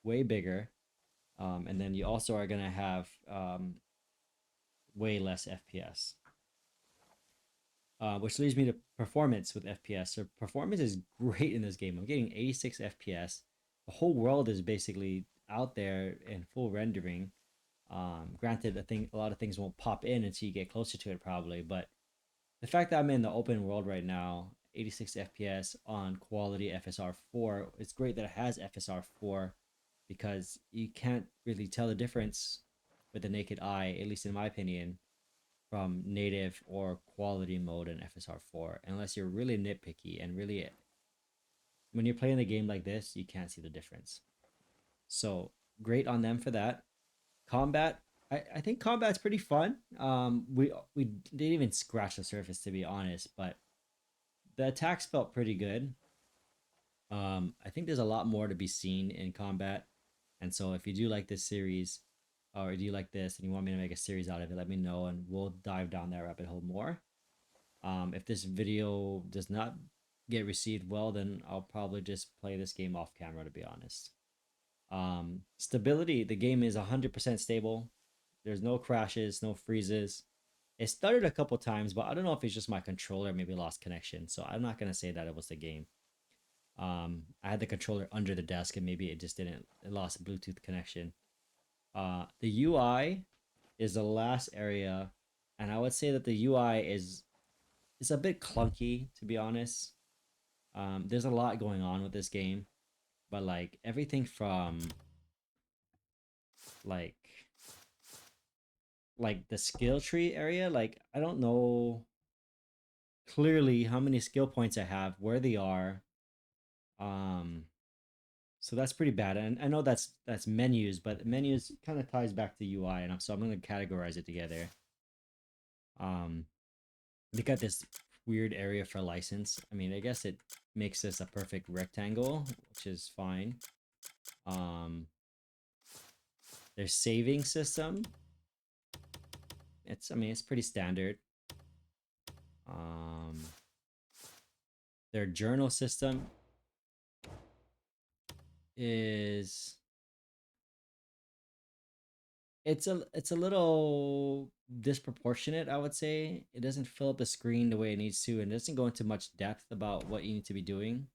way bigger. And then you also are going to have way less FPS. which leads me to performance with FPS. So performance is great in this game. I'm getting 86 FPS. The whole world is basically out there in full rendering. Granted, I think a lot of things won't pop in until you get closer to it probably, but the fact that I'm in the open world right now, 86 FPS on quality FSR 4, it's great that it has FSR 4 because you can't really tell the difference with the naked eye, at least in my opinion, from native or quality mode in FSR 4, unless you're really nitpicky and really, when you're playing a game like this, you can't see the difference. So great on them for that. Combat, I think combat's pretty fun. We didn't even scratch the surface, to be honest, but the attacks felt pretty good. I think there's a lot more to be seen in combat, and so if you do like this series, or do you like this and you want me to make a series out of it, let me know and we'll dive down that rabbit hole more. If this video does not get received well, then I'll probably just play this game off camera, to be honest. Stability, the game is 100% stable. There's no crashes, no freezes. It stuttered a couple times, but I don't know if it's just my controller maybe lost connection, so I'm not gonna say that it was the game. I had the controller under the desk and maybe it just didn't, it lost Bluetooth connection. The UI is the last area, and I would say that the UI is a bit clunky, to be honest. There's a lot going on with this game, but like everything from like the skill tree area, like I don't know clearly how many skill points I have, where they are. So that's pretty bad, and I know that's menus, but menus kind of ties back to UI, and so I'm going to categorize it together. They got this weird area for license. I mean, I guess it makes this a perfect rectangle, which is fine. Their saving system, I mean, it's pretty standard. Their journal system is it's a little disproportionate, I would say. It doesn't fill up the screen the way it needs to, and it doesn't go into much depth about what you need to be doing.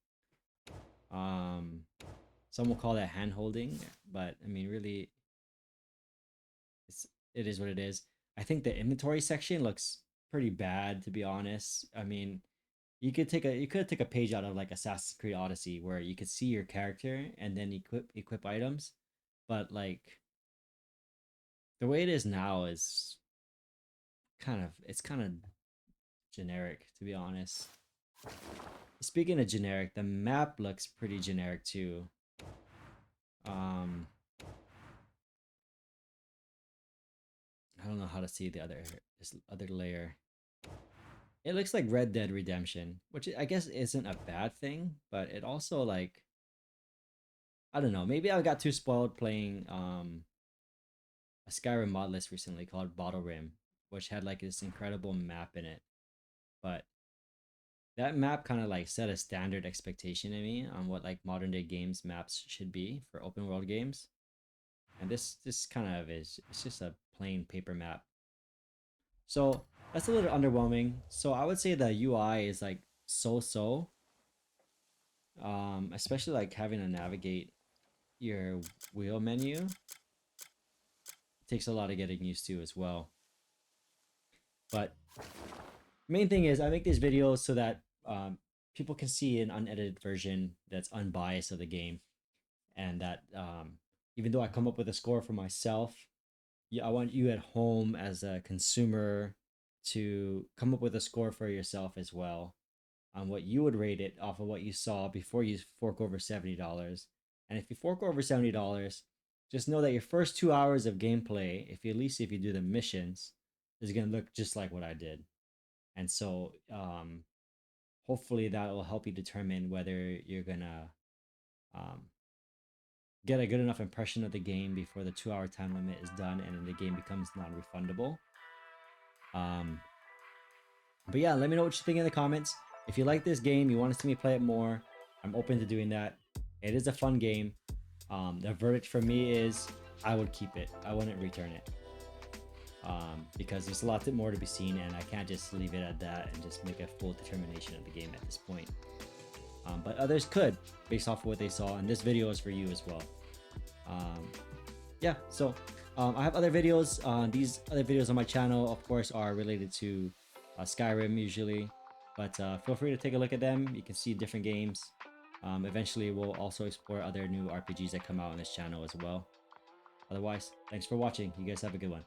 Some will call that hand holding, but I mean, really, it is what it is. I think the inventory section looks pretty bad, to be honest. I mean, you could take a page out of like Assassin's Creed Odyssey where you could see your character and then equip items, but like the way it is now is kind of generic, to be honest. Speaking of generic, the map looks pretty generic too. I don't know how to see this other layer. It looks like Red Dead Redemption, which I guess isn't a bad thing, but it also like, I don't know, maybe I got too spoiled playing a Skyrim mod list recently called Bottle Rim, which had like this incredible map in it. But that map kind of like set a standard expectation in me on what like modern day games maps should be for open world games. And this kind of is, it's just a plain paper map. So that's a little underwhelming. So I would say the UI is like so-so. Especially like having to navigate your wheel menu. It takes a lot of getting used to as well. But main thing is I make these videos so that people can see an unedited version that's unbiased of the game, and that even though I come up with a score for myself, I want you at home as a consumer to come up with a score for yourself as well on what you would rate it off of what you saw before you fork over $70. And if you fork over $70, just know that your first 2 hours of gameplay, at least if you do the missions, is going to look just like what I did. And so hopefully that will help you determine whether you're going to get a good enough impression of the game before the 2 hour time limit is done and then the game becomes non-refundable. But yeah, let me know what you think in the comments. If you like this game, you want to see me play it more, I'm open to doing that. It is a fun game. The verdict for me is I would keep it. I wouldn't return it. because there's a lot more to be seen, and I can't just leave it at that and just make a full determination of the game at this point. But others could, based off of what they saw, and this video is for you as well. Yeah, so I have other videos. These other videos on my channel, of course, are related to Skyrim usually, but feel free to take a look at them. You can see different games. Eventually, we'll also explore other new RPGs that come out on this channel as well. Otherwise, thanks for watching. You guys have a good one.